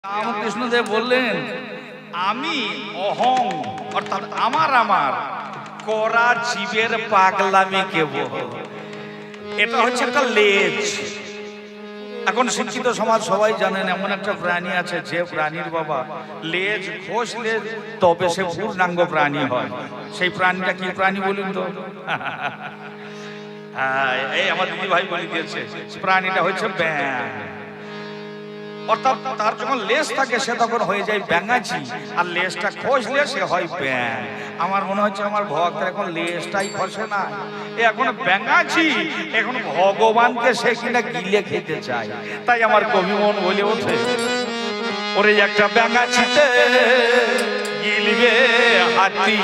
রামকৃষ্ণদেব বললেন, আমি অহং অর্থাৎ আমার আমার করা জীবের পাগলামি কেব। এটা হচ্ছে একটা লেজ। এখন শিক্ষিত সমাজ সবাই জানেন এমন একটা প্রাণী আছে যে প্রাণীর বাবা লেজ ঘষলে তবে সে পূর্ণাঙ্গ প্রাণী হয়। সেই প্রাণীটা কি প্রাণী বলুন তো? এই আমার দিদি ভাই বলে দিয়েছে, প্রাণীটা হচ্ছে ব্যাঙ। অর্থাৎ তার যখন লেজ থাকে সে তখন হয়ে যায় ব্যাঙাচি, আর লেজটা খসলে সে হয় ব্যাঙ। আমার মনে হচ্ছে আমার ভক্ত এখন লেজটাই খসে না, এখন ব্যাঙাচি, এখন ভগবানকে সে কিনা গিলে খেতে চায়। তাই আমার কবি মন বলে ওঠে, ওরে একটা ব্যাঙাচিতে গিলবে হাতি,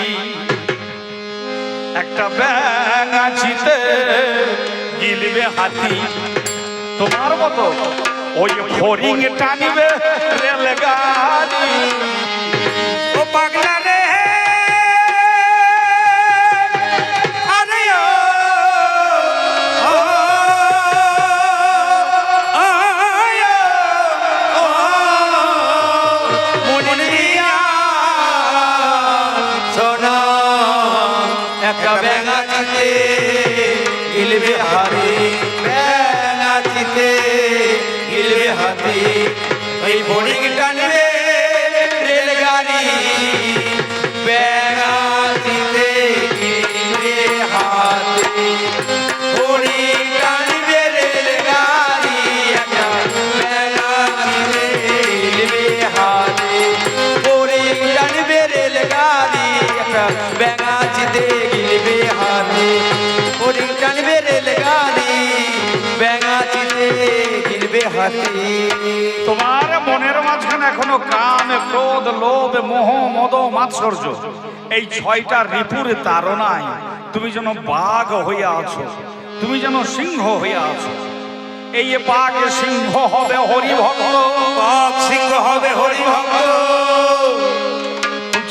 একটা ব্যাঙাচিতে গিলবে হাতি। তোমার মতো ওই ফরিং টানিবে রেলগাড়ি। ও পাগলা রে আরে মনে দিয়া সোনা একটা ব্যাঙাচিতে গিলবে হারি, ব্যাঙাচিতে গিলবে হাতি। ওই ফরিং টানবে রেলগাড়ি, ব্যাঙাচিতে গিলবে হাতি। ফরিং টানবে রেলগাড়ি, একটা ব্যাঙাচিতে গিলবে হাতি। ফরিং টানবে রেলগাড়ি, একটা ব্যাঙাচিতে গিলবে হাতি। ফরিং টানবে রেলগাড়ি, ব্যাঙাচিতে গিলবে হাতি। তোমার মনের মাঝখানে এখনো কাম, ক্রোধ, লোভ, মোহ, মদ, মাৎসর্য, এই ছয়টা রিপুর তাড়নায় তুমি যেন বাঘ হইয়া আছো, তুমি যেন সিংহ হইয়া আছো। এই বাঘ সিংহ হবে হরিভক্ত, বাঘ সিংহ হবে হরিভক্ত।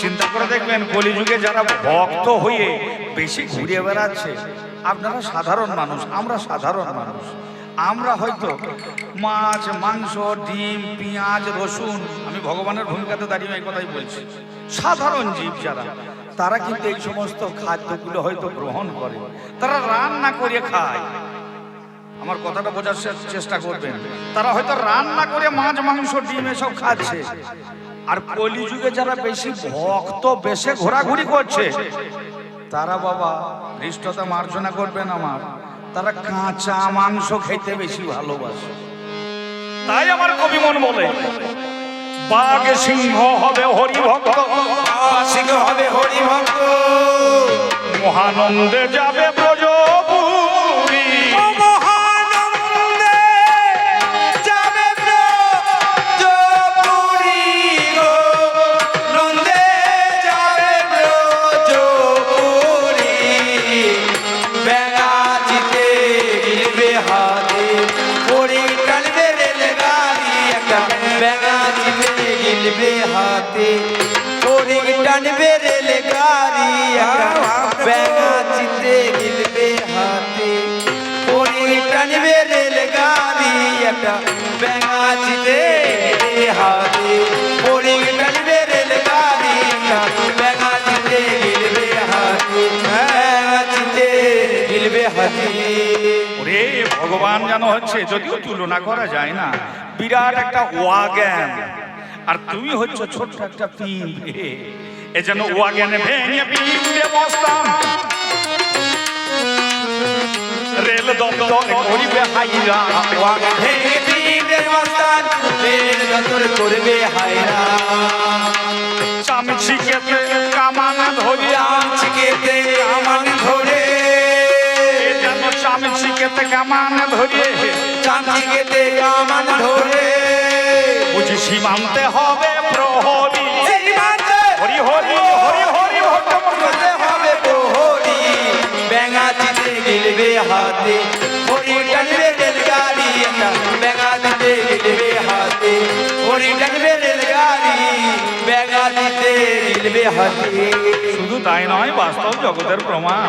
চিন্তা করে দেখবেন কলিযুগে যারা ভক্ত হয়ে বেশি ঘুরে বেড়াচ্ছে, আপনারা সাধারণ মানুষ, আমরা সাধারণ মানুষ। আমরা হয়তো মাছ, মাংস, ডিম, পেঁয়াজ, রসুন, আমি ভগবানের ভূমিকাতে দাঁড়িয়ে এই কথাই বলছি, সাধারণ জীব যারা, তারা কিন্তু এই সমস্ত খাদ্যগুলো হয়তো গ্রহণ করে, তারা রান্না করে খায়। আমার কথাটা বোঝার চেষ্টা করবেন, তারা হয়তো রান্না করে মাছ, মাংস, ডিম এসব খাচ্ছে। আর কলিযুগে যারা বেশি ভক্ত বেশে ঘোরাঘুরি করছে, তারা বাবা হৃষ্টতা মার্জনা করবেন আমার, তারা কাঁচা মাংস খেতে বেশি ভালোবাসে। তাই আমার কবি মন বলে, বাঘ সিংহ হবে হরিভক্ত, সিংহ হবে হরিভক্ত। মহানন্দে যাবে ব্রজপুরী, মহানন্দে যাবে ব্রজপুরী গো, নন্দে যাবে ব্রজপুরী। ব্যাঙাচিতে গিলবে হাতি, ফরিং টানবে রেলগাড়ি, একটা ব্যাঙাচিতে গিলবে হাতি। ফরিং টানবে রেলগাড়ি, একটা ব্যাঙাচিতে গিলবে হাতি। ফরিং টানবে রেলগাড়ি, একটা ব্যাঙাচিতে গিলবে হাতি। ফরিং টানবে রেলগাড়ি, একটা ব্যাঙাচিতে গিলবে হাতি, ব্যাঙাচিতে গিলবে হাতি। ওরে ভগবান জানো হচ্ছে, যদিও তুলনা করা যায় না, বিরাট একটা ওয়াগন, আর তুমি হচ্ছ ছোট্ট একটা পিঁপড়ে। এ যেন ওয়াগনে ভেঙে পিঁপড়ে বসতাম, রেল দপ্তর করিবে হাইরা। ওয়াগন ভেঙে পিঁপড়ে বসতাম, রেল দপ্তর করবে হাইরা। চামচিকেতে কামান ধরে, চামচিকেতে কামান ধরে, যেন চামচিকেতে কামান ধরে, চামচিকেতে কামান ধরে। বুঝি সীমান্তে হবে প্রহরী, হরি হরি হরি হরি ভক্ত করতে হবে প্রহরী। ব্যাঙাচিতে গিলবে হাতি, ফরিং টানবে রেলগাড়ি, একটা ব্যাঙাচিতে গিলবে হাতি। ফরিং টানবে রেলগাড়ি, ব্যাঙাচিতে গিলবে হাতি। শুধু তাই নয়, বাস্তব জগতের প্রমাণ।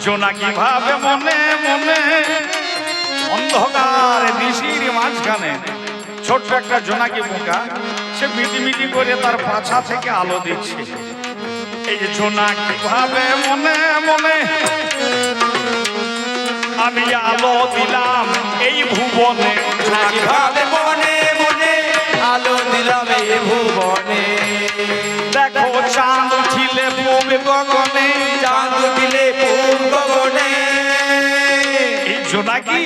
জোনাকি ভাবে মনে মনে অন্ধকার নিশির মাঝখানে ছোট্ট একটা জোনাকি পোকা, সে মিটিমিটি করে তার পাছা থেকে আলো দিচ্ছে। এই জোনাকি ভাবে মনে মনে আমি আলো দিলাম এই ভুবনে। জোনাকি ভাবে মনে মনে আলো দিলাম এই ভুবনে। দেখো চাঁদ উঠিলে পূব গগনে, চাঁদ উঠিলে পূব গগনে। এই জোনাকি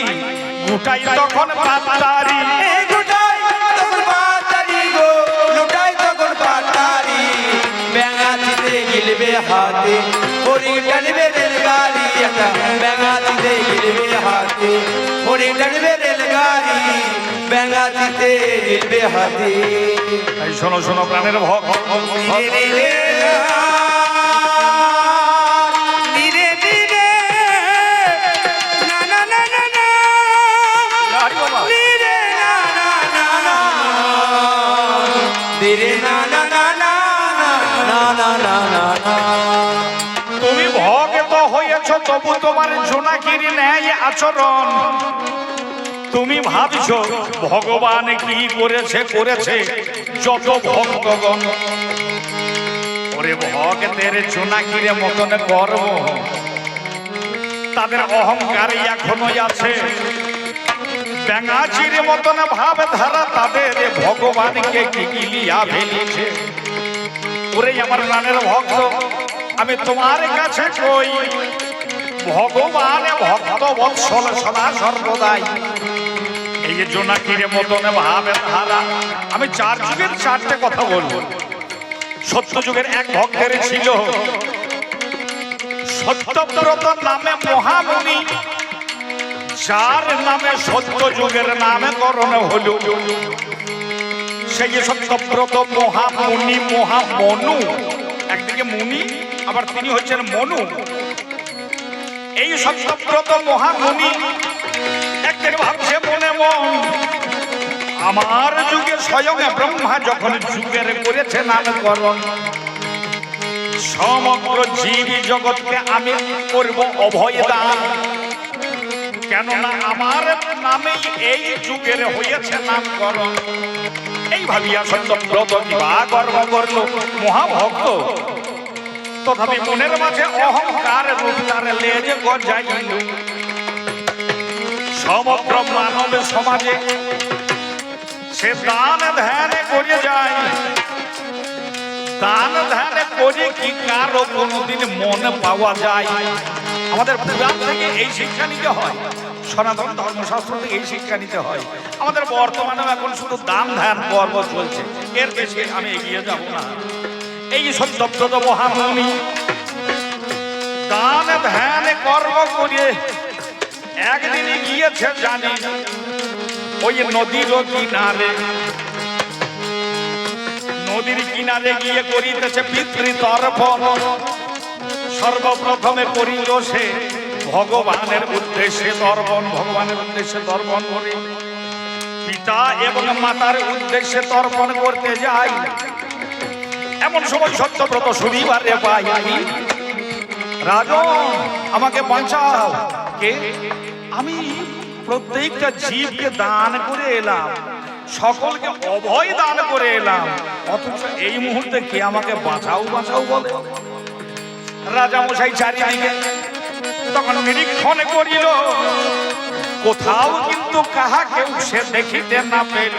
গোটাই তখন পাতারি, গোটাই তখন পাতারি গো, লুটাই তখন পাতারি। ব্যাঙাচিতে গিলবে হাতে, হরিণ টানবে রেলগাড়ি। একটা ব্যাঙাচিতে গিলবে হাতে, হরিণ টানবে রেলগাড়ি। ব্যাঙাচিতে গিলবে হাতে। এই শোনো শোনো প্রাণের ভক্ত, তুমি ভক্ত হয়েছ তবু তোমার জোনাকির ন্যায় আচরণ। তুমি ভাবছো ভগবান কি করেছে করেছে যত ভক্তগণ। ওরে ভক্তের জোনাকির মতন গর্ব, তাদের অহংকার এখনো আছে। ব্যাঙাচির মতন ভাব ধারা তাদের ভগবানকে কি গিলিয়া ফেলেছে। ওরে আমার প্রাণের ভক্ত, আমি তোমার কাছে কই ভগবান ভক্ত বৎসল সদা সর্বদাই। এই যে জোনাকির মতন ভাবে ধারা, আমি 4 যুগের 4টে কথা বলবো। সত্য যুগের এক ভক্তের ছিল সত্যব্রত নামে মহামুনি, যার নামে সত্য যুগের নামকরণ হলো। সেই সত্যব্রত মহামুনি মহামনু, একদিকে মুনি আবার তিনি হচ্ছেন মনু। এই সত্যব্রত মহামুনি একদিন ভাবছে মনে মন, আমার যুগে স্বয়ং ব্রহ্মা যখন যুগের করেছে নামকরণ, সমগ্র জীব জগৎকে আমি করব অভয় দান। কেননা আমার নামেই এই যুগের হয়েছে নামকরণ। এই ভাবিয়া সত্যব্রত কিবা গর্ব করল মহাভক্ত, তথাপি মনের মাঝে অহংকার রূপ তার লেজে গজাইল। সমগ্র মানব সমাজে সে দান ধ্যানে করে যায়। দান ধ্যানে করে কি কারো কোনোদিন মন পাওয়া যায়? আমাদের পুরাণ থেকে এই শিক্ষা নিতে হয়, সনাতন ধর্মশাস্ত্র থেকে এই শিক্ষা নিতে হয়। আমাদের বর্তমানে এখন শুধু দান ধ্যান পর্ব চলছে, এর বেশি আমি এগিয়ে যাব না। এই সত্যব্রত মহামুনি দান ধ্যান কর্ম করে একদিন গিয়েছে জানি ওই নদীর কিনারে। নদীর কিনারে গিয়ে করিতেছে পিতৃতর্পণ। সর্বপ্রথমে করিল সে ভগবানের উদ্দেশ্যে তর্পণ। ভগবানের উদ্দেশ্যে তর্পণ করে পিতা এবং মাতার উদ্দেশ্যে তর্পণ করতে যাই। এমন সময় সত্যব্রত শুনিবারে পাই, রাজন আমাকে বাঁচাও। কে? আমি প্রত্যেকটা জীবকে দান করে এলাম, সকলকে অভয় দান করে এলাম, অথচ এই মুহূর্তে কে আমাকে বাঁচাও বাঁচাও বলে? রাজা মশাই চারিদিকে তখন নিরীক্ষণ করিল, কোথাও কিন্তু কাহাকেও সে দেখিতে না পেল।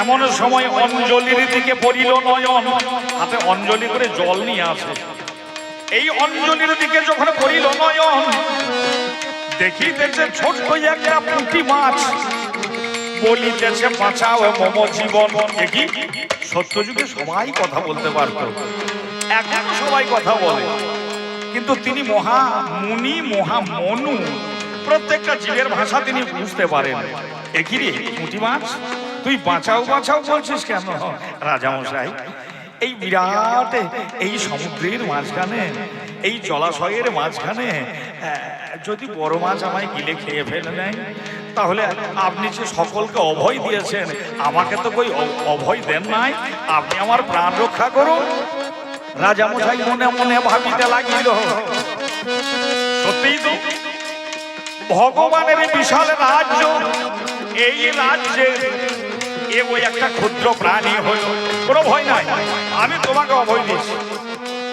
এমন সময় অঞ্জলির দিকে পড়িল নয়ন, হাতে অঞ্জলি করে জল নিয়ে আসে। এই অঞ্জলির দিকে যখন পড়িল নয়ন, দেখিতেছে ছোট্ট একটা পুঁটি মাছ বলিতেছে বাঁচাও মম জীবন। দেখি সত্য যুগে সবাই কথা বলতে পারত, এখন সবাই কথা বলে, কিন্তু তিনি মহা মুনি মহা মনু, প্রত্যেকটা জীবের ভাষা তিনি বুঝতে পারেন। একই রে পুঁটি মাছ, তুই বাঁচাও বাঁচাও বলছিস কেন? রাজামশাই, এই বিরাট এই সমুদ্রের মাঝখানে, এই জলাশয়ের মাঝখানে যদি বড় মাছ আমায় গিলে খেয়ে ফেলে নেয়, তাহলে আপনি যে সকলকে অভয় দিয়েছেন, আমাকে তো কই অভয় দেন নাই, আপনি আমার প্রাণ রক্ষা করুন। রাজামশাই মনে মনে ভাবিতে লাগিল, সত্যিই তো ভগবানের বিশাল রাজ্য, এই রাজ্যে এ ওই একটা ক্ষুদ্র প্রাণী হলো, কোনো ভয় নাই, আমি তোমাকে অভয় দিচ্ছি।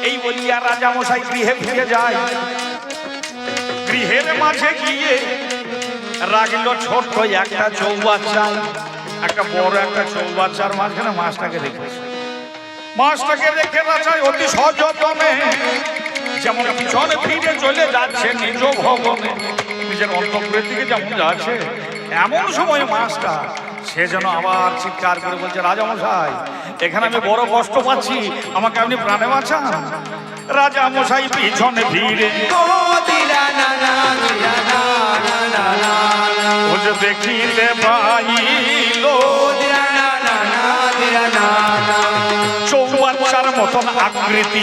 এই বলিয়া রাজা মশাই গৃহে ফিরে যায়। গৃহের মাঝে গিয়ে রাখল ছোট্ট একটা চৌবাচ্চা, একটা বড় একটা চৌবাচ্চার মাঝখানে মাছটাকে রেখেছে। মাছটাকে রেখে রাজা অতি সযত্নে যেমন পিছনে ফিরে চলে যাচ্ছে নিজ ভবনে, নিজের অন্তঃপুরের দিকে যেমন যাচ্ছে, এমন সময় মাছটা সে যেন আবার চিৎকার করে বলছে, রাজামশাই এখানে আমি বড় কষ্ট পাচ্ছি, আমাকে আপনি প্রাণে বাঁচান। রাজামশাই পিছনে ভিড়ে ও যে দেখিতে পাইল চৌবাচ্চার মতন আকৃতি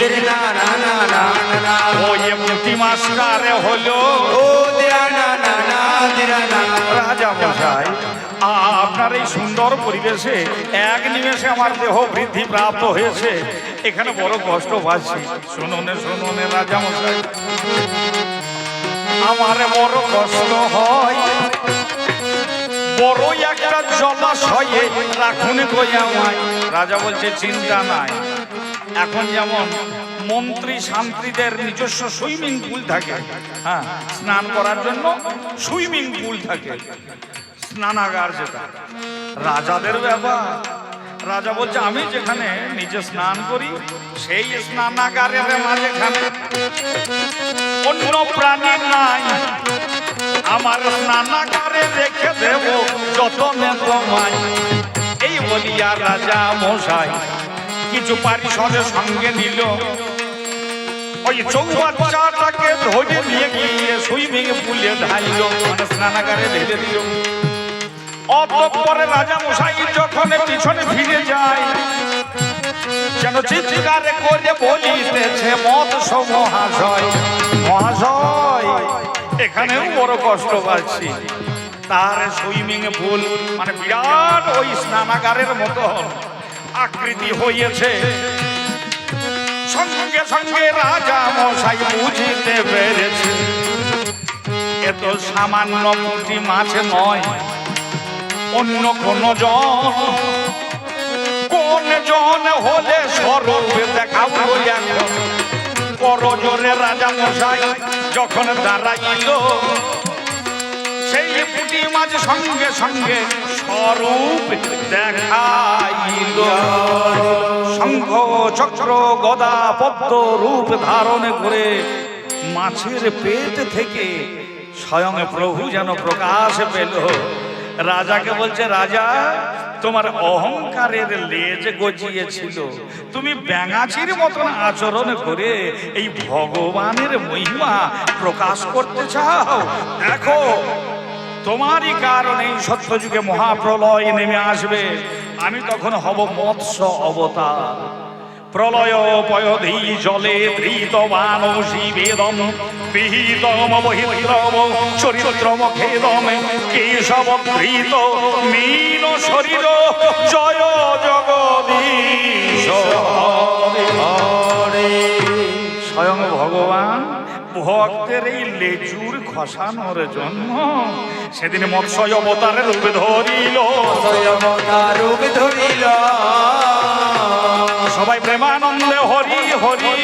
ওই প্রতি মাস্টারে হলো। রাজামশাই আপনার এই সুন্দর পরিবেশে এক নিমেষে আমার দেহ বৃদ্ধি প্রাপ্ত হয়েছে, এখানে বড় কষ্ট পাচ্ছি। শুনুন শুনুন রাজামশাই, আমার বড় কষ্ট হয়, বড় একটা জলাশয়ে রাখুন গই আমায়। রাজা বলছে চিন্তা নাই, এখন যেমন মন্ত্রী শান্তিদের নিজস্ব সুইমিং পুল থাকে, হ্যাঁ স্নান করার জন্য সুইমিং পুল থাকে, স্নানাগার যেটা রাজাদের ব্যাপার। রাজা বলছে আমি যেখানে নিজে স্নান করি সেই স্নানাগারের মাঝখানে অন্য প্রাণী নাই, আমার স্নানাগারে রেখে দেব যতনে তোমায়। এই বলিয়া রাজা মশাই কিছু পারিষদের সঙ্গে নিল, ওই চৌবাচ্চাটাকে ধরে নিয়ে গিয়ে সুইমিং পুলে ঢাইল, মানে স্নানাগারে ঢেলে দিল। অতঃপরে রাজা মশাই যখন পিছনে ফিরে যায় যেন চিৎকার করে বলিতেছে, মৎস্য মহাশয় মহাশয় এখানেও বড় কষ্ট পাচ্ছি। তার সুইমিং পুল মানে বিরাট ওই স্নানাগারের মতো আকৃতি হয়েছে। সঙ্গে সঙ্গে রাজা মশাই বুঝিতে পেরেছে এ তো সামান্য পুঁটি মাছ নয়, অন্য কোন জন হলে স্বরূপে দেখাবো। এখন করজোরে রাজা মশাই যখন দাঁড়াইল, সেই পুঁটি মাছ সঙ্গে সঙ্গে স্বরূপ দেখাইল। শঙ্খ চক্র গদা পদ্ম রূপ ধারণ করে মাছের পেট থেকে স্বয়ং প্রভু যেন প্রকাশ পেল। রাজাকে বলছে, রাজা তোমার অহংকারের লেজ গজিয়েছিল, তুমি ব্যাঙাচির মতন আচরণ করে এই ভগবানের মহিমা প্রকাশ করতে চাও। দেখো তোমারই কারণে সত্যযুগে মহাপ্রলয় নেমে আসবে, আমি তখন হব মৎস্য অবতার। প্রলয় পয়ধি জলে ধৃতবান শিবেদম বিহিতম বহিত্রম চরিত্রম খেদম কেশব ধৃত মীন শরীর জয় জগদীশ। স্বয়ং ভগবান ভক্তের এই লেজুর খসানোর জন্য সেদিন মৎস্য অবতারের রূপ ধরিল। সবাই প্রেমানন্দে হরি হরি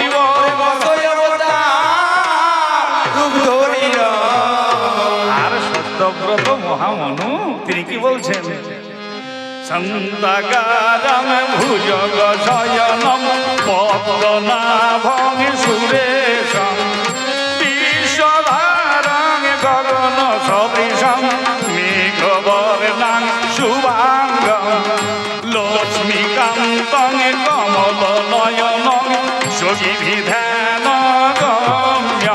আর সত্যব্রত মহামনু তিনি কি বলছেন, সন্তাগারম ভুজগ শয়নম পদ্মনাভং সুরেশম বিশ্বধারং গগন সদৃশম মেঘবর্ণং শুভাঙ্গম লক্ষ্মীকান্তং কমল নয়নং যোগী বিধান গম্য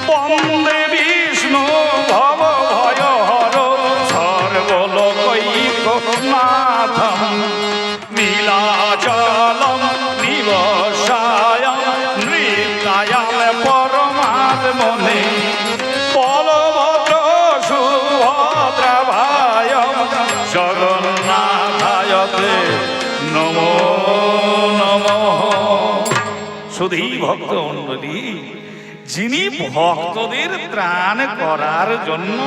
বন্দে বিষ্ণু ভব ভয় হর সর্বলোকৈকনাথম নীলাচলম নিবসায়ম নৃত্যায়াম পরমাত্মনে বলভদ্র সুভদ্রাভায়ম জগন্নাথায়তে নমো নমঃ। শুধুই ভক্ত মণ্ডলী, যিনি ভক্তদের ত্রাণ করার জন্য,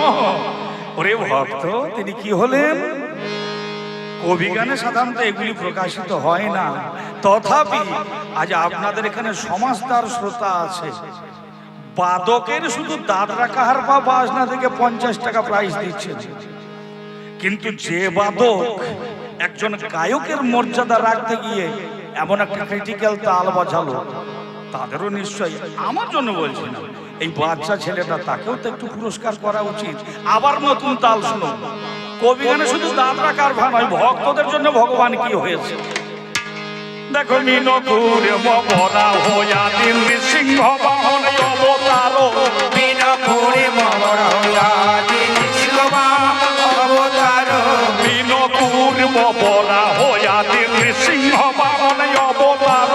ওরে ভক্ত তিনি কি হলেন, অভিজ্ঞানে সাধারণত এগুলি প্রকাশিত হয় না, তথাপি আজ আপনাদের এখানে সমাজদার শ্রোতা আছে। বাদকের শুধু দাদরা কাহার বা বাজনা থেকে 50 টাকা প্রাইস দিচ্ছে, কিন্তু যে বাদক একজন গায়কের মর্যাদা রাখতে গিয়ে এমন একটা ক্রিটিক্যাল তাল বাজালো, তাদেরও নিশ্চয়ই, আমার জন্য বলছি না, এই বাচ্চা ছেলেটা তাকেও তো একটু পুরস্কার করা উচিত। আবার নতুন তাল শুনো, কবি গানে শুধু দাদরা কারভা নয়, ভক্তদের জন্য ভগবান কি হয়েছে দেখো। মিনকুর মরা হইয়া দিল্লি সিংহ বাহন অবতার, মিনকুরে মরা হইয়া দিল্লি সিংহ বাহন অবতার, মিনকুর মরা হইয়া দিল্লি সিংহ বাহন অবতার,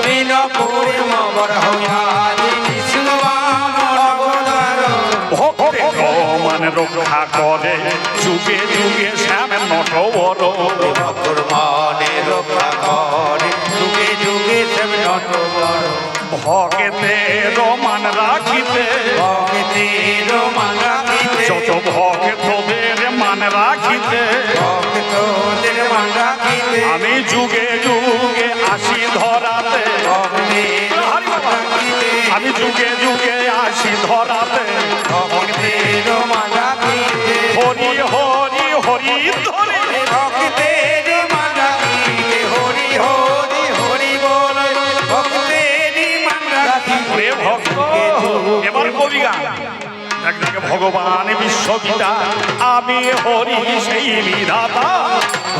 মিনকুরে মরা হইয়া দিল্লি সিংহ বাহন অবতার, ভক্তের মান রক্ষা করে যুগে যুগে শ্যাম নটবর, ভক্তর মনে রক্ষা করে যুগে যুগে সব নটবর, ভক্তের মান রাখিতে, ভক্তের মান রাখিতে, যত ভক্তদের মান রাখিতে, ভক্তদের মান রাখিতে, আমি যুগে যুগে আসি ধরাতে, ভক্তের মান রাখিতে, আমি যুগে যুগে আসি ধরাতে, ভক্তের মান রাখিতে, হরি হরি হরি ধরে ভক্তের মান রাখিতে, হরি হরি হরি বল, ভক্তের মান রাখিতে। ওরে ভক্ত, এবার কবি গান দেখ দেখ, ভগবান বিশ্বপিতা আমি হরি সেই বিধাতা,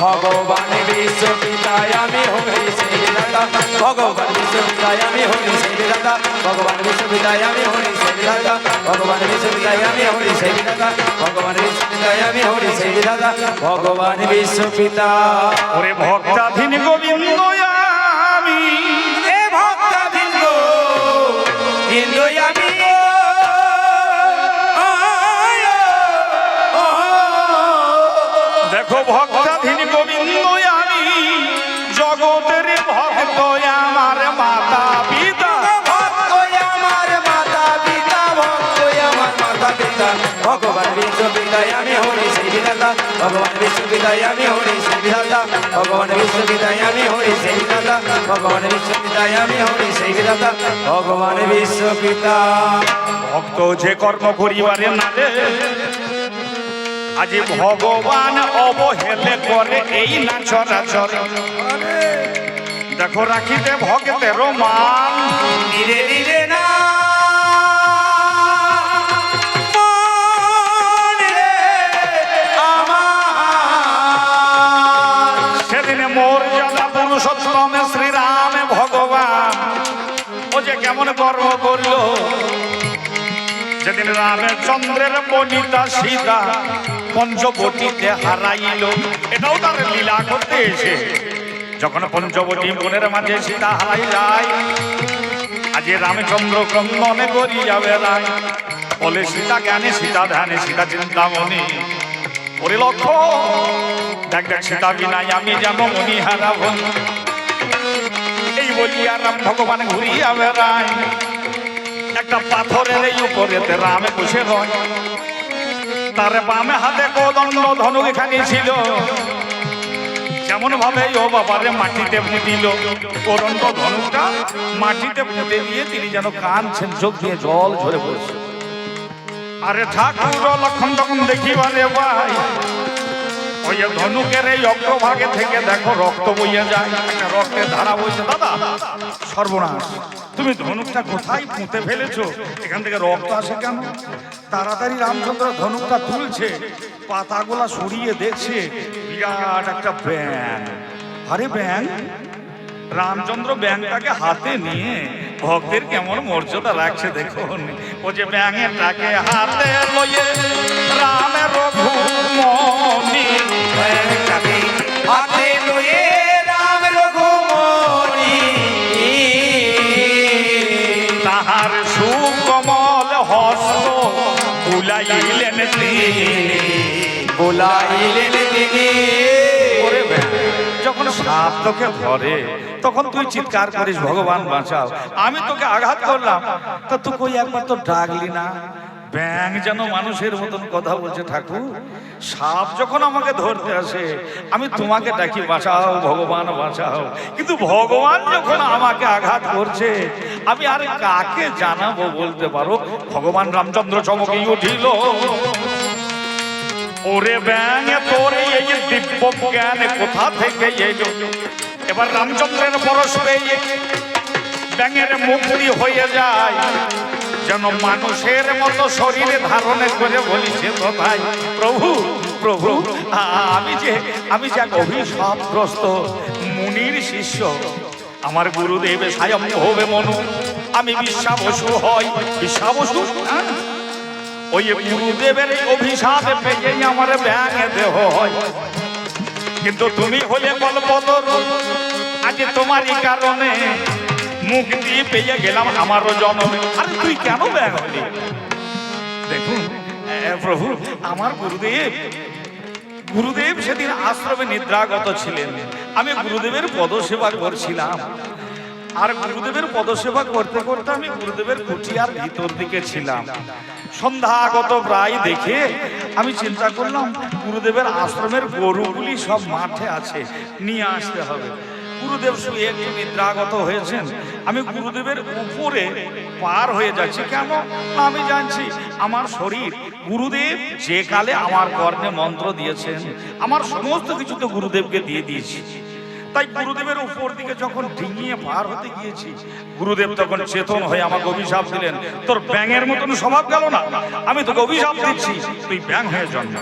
ভগবান বিশ্বপিতায় আমি হরি সেই বিধাতা, ভগবান বিশ্বপিতায় আমি হরি সেই বিধাতা, ভগবান বিশ্বপিতায় আমি হরি সেই বিধাতা, ভগবান বিশ্বপিতায় আমি হরি সেই বিধাতা, ভগবান বিশ্বপিতায় আমি হরি সেই বিধাতা, ভগবান বিশ্বপিতা। ওরে ভক্তাধীন গোবিন্দ আমি, এ ভক্তা বিন্দ হিন্দু আমি, দেখো ভক্তাধীন গোবিন্দ আমি, জগতের ভক্ত আমার মাতা পিতা, ভক্ত আমার মাতা পিতা, ভক্ত আমার মাতা পিতা, ভগবান বিশ্বপিতায় আমি হরি সেই বিধাতা, ভগবান বিশ্বপিতায় আমি হরি সেই বিধাতা, ভগবান বিশ্বপিতায় আমি হরি সেই বিধাতা, ভগবান বিশ্বপিতায় আমি হরি সেই বিধাতা, ভগবান বিশ্বপিতা। ভক্ত যে কর্ম করিবারে নারে, আজ ভগবান অবহেলে করে এই না চরাচর, দেখো রাখিতে ভক্তের মান, ধীরে ধীরে না সেদিন মোর জানা পুরুষোত্তম শ্রীরাম ভগবান ও যে কেমন কর্ম করলো, যেদিন রামচন্দ্রের বনিতা সীতা পঞ্চবটিতে হারাইল, এটাও তার লীলা করতে এসে যখন পঞ্চবটি বনের মাঝে সীতা হারাই যায়, আজ রামচন্দ্র ক্রন্দনে করি যাবে রায়, বলে সীতা জ্ঞানে সীতা ধ্যানে সীতা চিন্তামণি, ওরে লক্ষ্য দেখ দেখ সীতা বিনাই আমি যেন মনি হারা বলি, এই বলিয়া রাম ভগবান ঘুরিয়া বেড়ায়, একটা পাথরের এই উপরেতে রামে বসে রয়, তার বামে হাতে কোদণ্ড ধনুক এখানে ছিল, যেমন ভাবে ও বাবারে মাটিতে পুঁতিল, কোদণ্ড ধনুকটা মাটিতে পুঁতে দিয়ে তিনি যেন কাঁদছেন, চোখ দিয়ে জল ঝরে পড়ছে। আরে ঠাকুর লক্ষণ তখন দেখিবারে ভাই, ওই ধনুকের এই অগ্রভাগে থেকে দেখো রক্ত বইয়ে যায়, একটা রক্তের ধারা বইছে। দাদা সর্বনাশ, তুমি ধনুকটা কোথায় পুঁতে ফেলেছো, এখান থেকে রক্ত আসে কেন? তাড়াতাড়ি রামচন্দ্র ধনুকটা তুলছে, পাতাগুলা সরিয়ে দেখছে বিরাট একটা ব্যাঙ। আরে ব্যাঙ, রামচন্দ্র ব্যাঙটাকে হাতে নিয়ে ভক্তের কেমন মর্যাদা রাখছে দেখুন, ও যে ব্যাঙেরটাকে হাতে লইয়ে রামের রঘুমনি, হাতে লয়ে রাম রঘুমনি, তাহার সুকমল হস্ত বুলাইলেন তিনি, বুলাইলেন তিনি। ওরে ব্যাঙ, যখন সাপ তোকে ধরে তখন তুই চিৎকার করিস ভগবান বাঁচাও, আমি তোকে আঘাত করলাম, তা তুই কই একবার তো ডাকলি না, ব্যাঙ যেন মানুষের মতন কথা বলছে। ঠাকুর, সাপ যখন আমাকে ধরতে আসে আমি তোমাকে ডাকি বাঁচাও ভগবান বাঁচাও, কিন্তু ভগবান যখন আমাকে আঘাত করছে আমি আর কাকে জানাবো বলতে পারো? ভগবান রামচন্দ্র চমকে উঠিল, ওরে ব্যাঙ তোর এই দিব্য জ্ঞান কোথা থেকে এলো? এবার রামচন্দ্রের পরশ পেয়ে ব্যাঙের মুক্তি হয়ে যায়, যেন মানুষের মতো শরীরে ধারণে করে বলিছে তো ভাই, প্রভু প্রভু আমি যে এক অভিশাপগ্রস্ত মুনির শিষ্য, আমার গুরুদেব স্বয়ং হবে মনু, আমি বিশ্বাবসু হই। বিশ্বাবসু ওই গুরুদেবের অভিশাপে পেয়েই আমার ব্যাঙে দেহ হয়, কিন্তু তুমি হলে কল্পতরু, আজ তোমারই কারণে মুক্তি পেয়ে গেলাম আমারও জন্মে। আরে তুই কেন ব্যাঙ হলি? দেখুন প্রভু, আমার গুরুদেব সেদিন আশ্রমে নিদ্রাগত ছিলেন, আমি গুরুদেবের পদসেবা করছিলাম, আর গুরুদেবের পদসেবা করতে করতে আমি গুরুদেবের কুটিয়ার ভিতর দিকে ছিলাম। সন্ধ্যাগত প্রায় দেখে আমি চিন্তা করলাম গুরুদেবের আশ্রমের গরুগুলি সব মাঠে আছে, নিয়ে আসতে হবে। গুরুদেব শুয়ে একটু নিদ্রাগত হয়েছেন, আমি গুরুদেবের উপরে পার হয়ে যাচ্ছি। কেন? আমি জানছি আমার শরীর গুরুদেব যে কালে আমার কর্ণে মন্ত্র দিয়েছেন, আমার সমস্ত কিছু তো গুরুদেবকে দিয়ে দিয়েছি। তাই গুরুদেবের উপর দিকে যখন ডিঙিয়ে পার হতে গিয়েছি, গুরুদেব তখন চেতন হয়ে আমাকে অভিশাপ দিলেন, তোর ব্যাঙের মতন স্বভাব গেল না, আমি তোকে অভিশাপ দিচ্ছি, তুই ব্যাঙ হয়ে জন্ম।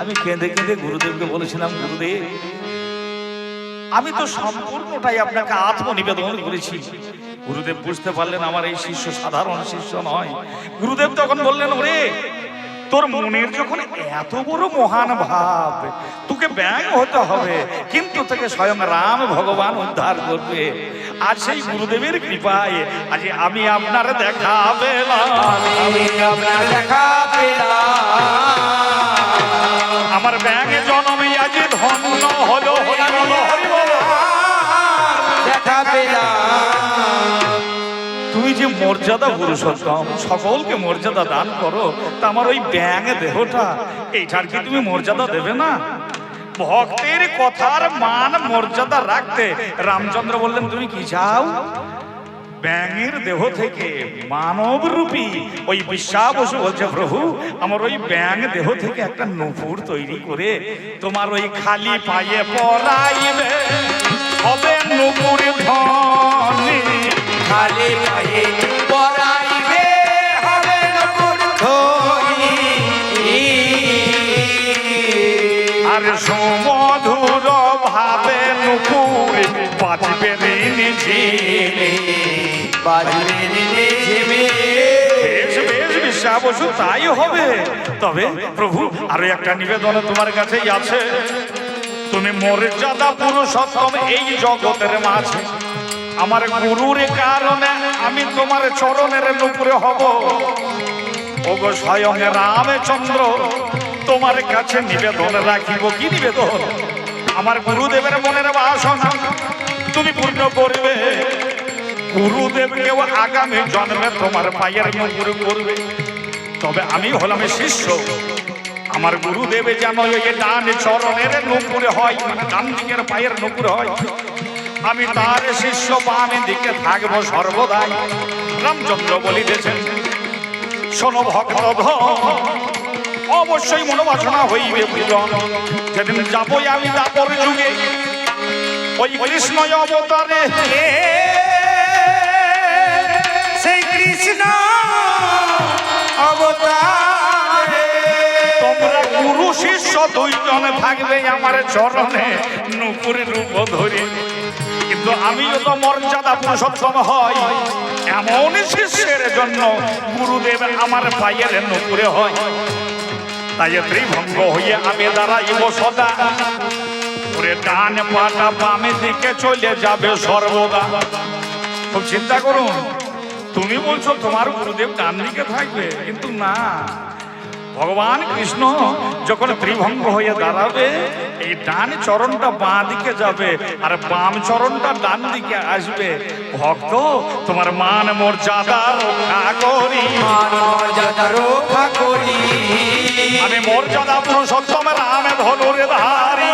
আমি কেঁদে কেঁদে গুরুদেবকে বলেছিলাম, গুরুদেব আমি তো সম্পূর্ণটাই আপনাকে আত্মনিবেদন করেছি। গুরুদেব বুঝতে পারলেন আমার এই শিষ্য সাধারণ শিষ্য নয়। গুরুদেব তখন বললেন, ওরে তোর মনের যখন এত বড় মহান ভাব, তোকে ব্যাঙ হতে হবে, কিন্তু তোকে স্বয়ং রাম ভগবান উদ্ধার করবে। আর সেই গুরুদেবের কৃপায় আজ আমি আপনার দেখা পেলাম, আমার ব্যাঙে জন্মে আজ ধন্য হলো, দেখা পেলাম। তুমি যে মর্যাদা পুরুষোত্তম, সকলকে মর্যাদা দান করো, তা আমার ওই ব্যাঙ দেহটা এইটার কি তুমি মর্যাদা দেবে না? ভক্তের কথার মান মর্যাদা রাখতে রামচন্দ্র বললেন, তুমি কি চাও? ব্যাঙের দেহ থেকে মানব রূপী ওই বিশ্বাবসু বলছে, প্রভু আমার ওই ব্যাঙ দেহ থেকে একটা নূপুর তৈরি করে তোমার ওই খালি পায়ে পরাইবে, হবে নূপুর ধনী, খালি পায়ে পরাইবে হবে নূপুর ধনী, আর সুমধুর ভাবে নূপুর বাজবে নিজে, বাজবে নিজে। বেশ বেশ বিশ্বাবসু, তাই হবে। তবে প্রভু আরো একটা নিবেদন তোমার কাছেই আছে, তুমি মর্যাদা পুরুষোত্তম এই জগতের মাঝে, আমার গুরুর কারণে আমি তোমার চরণের নুপুরে হব। ওগো স্বয়ং রামচন্দ্র তোমার কাছে নিবেদন রাখিব। কি নিবেদন? আমার গুরুদেবের মনের বাসনা তুমি পূর্ণ করবে। গুরুদেবকেও আগামী জন্মে তোমার পায়ের নুপুর করবে। তবে আমি হলাম শিষ্য, আমার গুরুদেব যেন এই ডান চরণের নুপুরে হয়, ডান দিকের পায়ের নুপুরে হয়, আমি তার শিষ্য, বামে দিকে থাকবো সর্বদাই। রামচন্দ্র বলিতেছেন, শোনো ভক্ত অবশ্যই মনোবাসনা হইবে পূরণ। যেদিন যাবই আমি দাপর যুগে ওই কৃষ্ণ অবতারে, সেই কৃষ্ণ অবতারে তোমরা গুরু শিষ্য দুইজন থাকবে আমার চরণে নুপুরের রূপ ধরে। কিন্তু আমিও তো মর্যাদা পুরুষোত্তম হয়, এমন শিষ্যের জন্য গুরুদেব আমার পায়ের নুপুরে হয়। তাই ত্রিভঙ্গ হয়ে আমি দাঁড়াইব সদা, ওরে ডান পাটা বামে দিকে চলে যাবে সর্বদা। খুব চিন্তা করুন, তুমি বলছো তোমার গুরুদেব ডান দিকে থাকবে, কিন্তু না, ভগবান কৃষ্ণ যখন ত্রিভঙ্গ হয়ে দাঁড়াবে, এই ডান চরণটা বাঁ দিকে যাবে আর বাম চরণটা ডান দিকে আসবে। ভক্ত, তোমার মান মর্যাদা রক্ষা করি, মান মর্যাদা রক্ষা করি, আমি মর্যাদা পুরুষোত্তম রাম ধনুর ধারি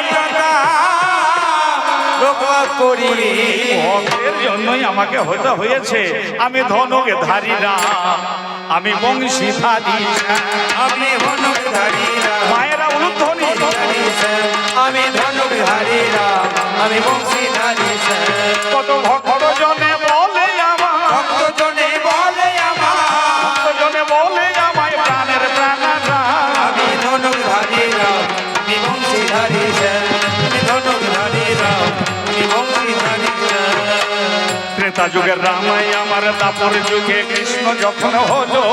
রক্ষা করি। ভক্তের জন্যই আমাকে হতে হয়েছে, আমি ধনুক ধারি রাম, আমি বংশীধারী শ্যাম। আমি ধনুক ধারি রাম, মায়েরা উলুধ্বনি, আমি ধনুক ধারি রাম, আমি বংশীধারী শ্যাম। কত ভক্ত জনে বলে আমার, ভক্ত জনে বলে আমার, ভক্ত জনে বলে আমায় প্রাণের প্রাণা রাম। আমি ধনুক ধারি রাম, আমি বংশীধারী শ্যাম। আমি ধনুক ধারি রাম, আমি বংশীধারী শ্যাম। ত্রেতা যুগের রামাই আমার, দাপর যুগে কৃষ্ণ যখন হলো,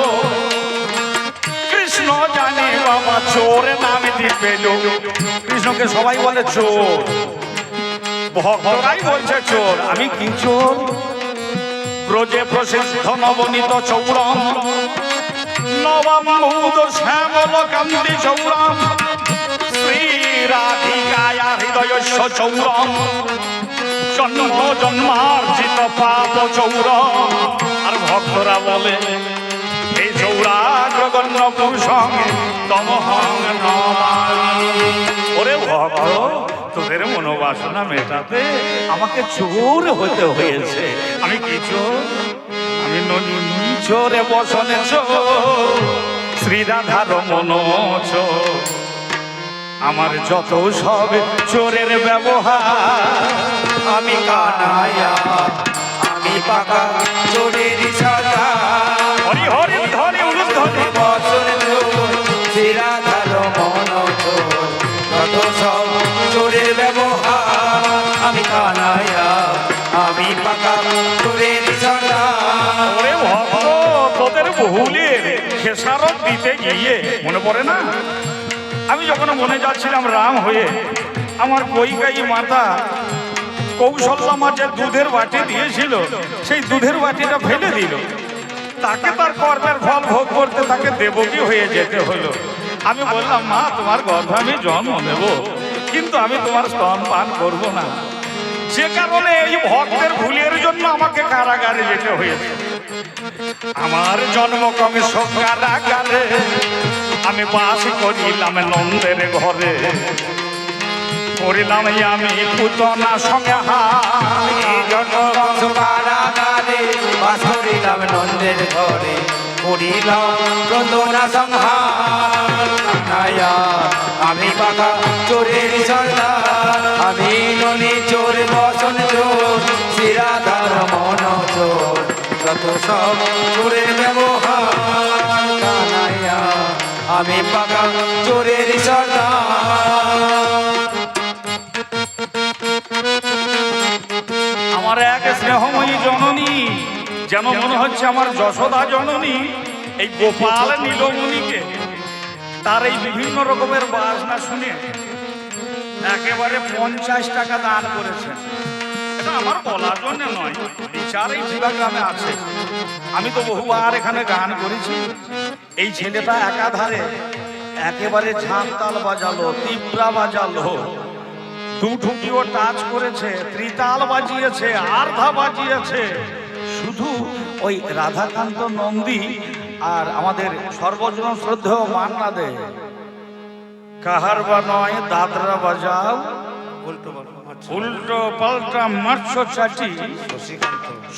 কৃষ্ণ জানে বাবা চোর নামটি পেল। কৃষ্ণকে সবাই বলে চোর, ভক্তরাই বলছে চোর। আমি কি চোর? ব্রজে প্রসিদ্ধ নবনীত চৌরম, নবম মুদ শ্যামল কান্তি চৌরম, শ্রী রাধিকায়া হৃদয়স্য চৌরম, জন্ম জন্মার্জিত পাপ চৌরম। আর ভক্তরা বলে এই চৌরাগ্রগণ্য পুরুষং তমহং নমামি। ওরে ভক্ত, তোদের মনোবাসনা মেটাতে আমাকে চোর হতে হয়েছে। আমি কি চোর? আমি ননী চোরে বসনে চোর, শ্রীরাধার মন চোর। আমার যত সব চোরের ব্যবহার, আমি কানাইয়া, আমি পাকা চোরের সাজা। হরি হরি ধরি উলুধ্বনি, বছর চোর, শ্রীরাধার মন চোর, যত সব চোরের ব্যবহার। আমি কানাইয়া, আমি পাকা চোরের সাজা। ওরে ভক্ত, তোদের ভুলের খেসারত দিতে গিয়ে মনে পড়ে না, আমি যখন মনে যাচ্ছিলাম রাম হয়ে, আমার কৈকেয়ী মাতা কৌশল্যা মাঝে দুধের বাটি দিয়েছিল, সেই দুধের বাটিটা ফেলে দিল। তাকে তার কর্মের ফল ভোগ করতে তাকে দেবকী হয়ে যেতে হলো। আমি বললাম, মা তোমার গর্ভে আমি জন্ম নেব, কিন্তু আমি তোমার স্তন পান করবো না। যে কারণে এই ভক্তের ভুলের জন্য আমাকে কারাগারে যেতে হয়েছে। আমার জন্মক্রমে সব কারাগারে, আমি বাস করিলাম নন্দের ঘরে, করিলাম আমি পুতনা সঙ্গে আমি জন্মবংশ কারাগারে, বাস করিলাম নন্দের ঘরে, করিলাম প্রতনা সংহার। কানাইয়া, আমি পাকা চোরের সর্দার, আমি ননি চোর বসন চোর, শ্রীরাধার মন চোর, যত সব চোরের ব্যবহার। কানাইয়া, আমি পাকা চোরের সর্দার। আমার এক স্নেহময়ী জননী, যেন মনে হচ্ছে আমার যশোদা জননী, এই গোপাল নীলমণিকে তার এই বিভিন্ন রকমের বাজনা শুনে একেবারে 50 টাকা দান করেছেন। এটা আমার বলার জন্য নয়, বিচার এই জিবা গ্রামে আছে। আমি তো বহুবার এখানে গান করেছি। এই ছেলেটা একাধারে একেবারে ঝাঁকতাল বাজালো, তিব্রা বাজালো, দুঠুকিও টাচ করেছে, ত্রিতাল বাজিয়েছে, আর্ধা বাজিয়েছে। শুধু ওই রাধাকান্ত নন্দী আর আমাদের সর্বজন শ্রদ্ধেয় মান্না দে, কাহার বা নয় দাদরা বাজাও, উল্টো পাল্টা মারছো চাটি।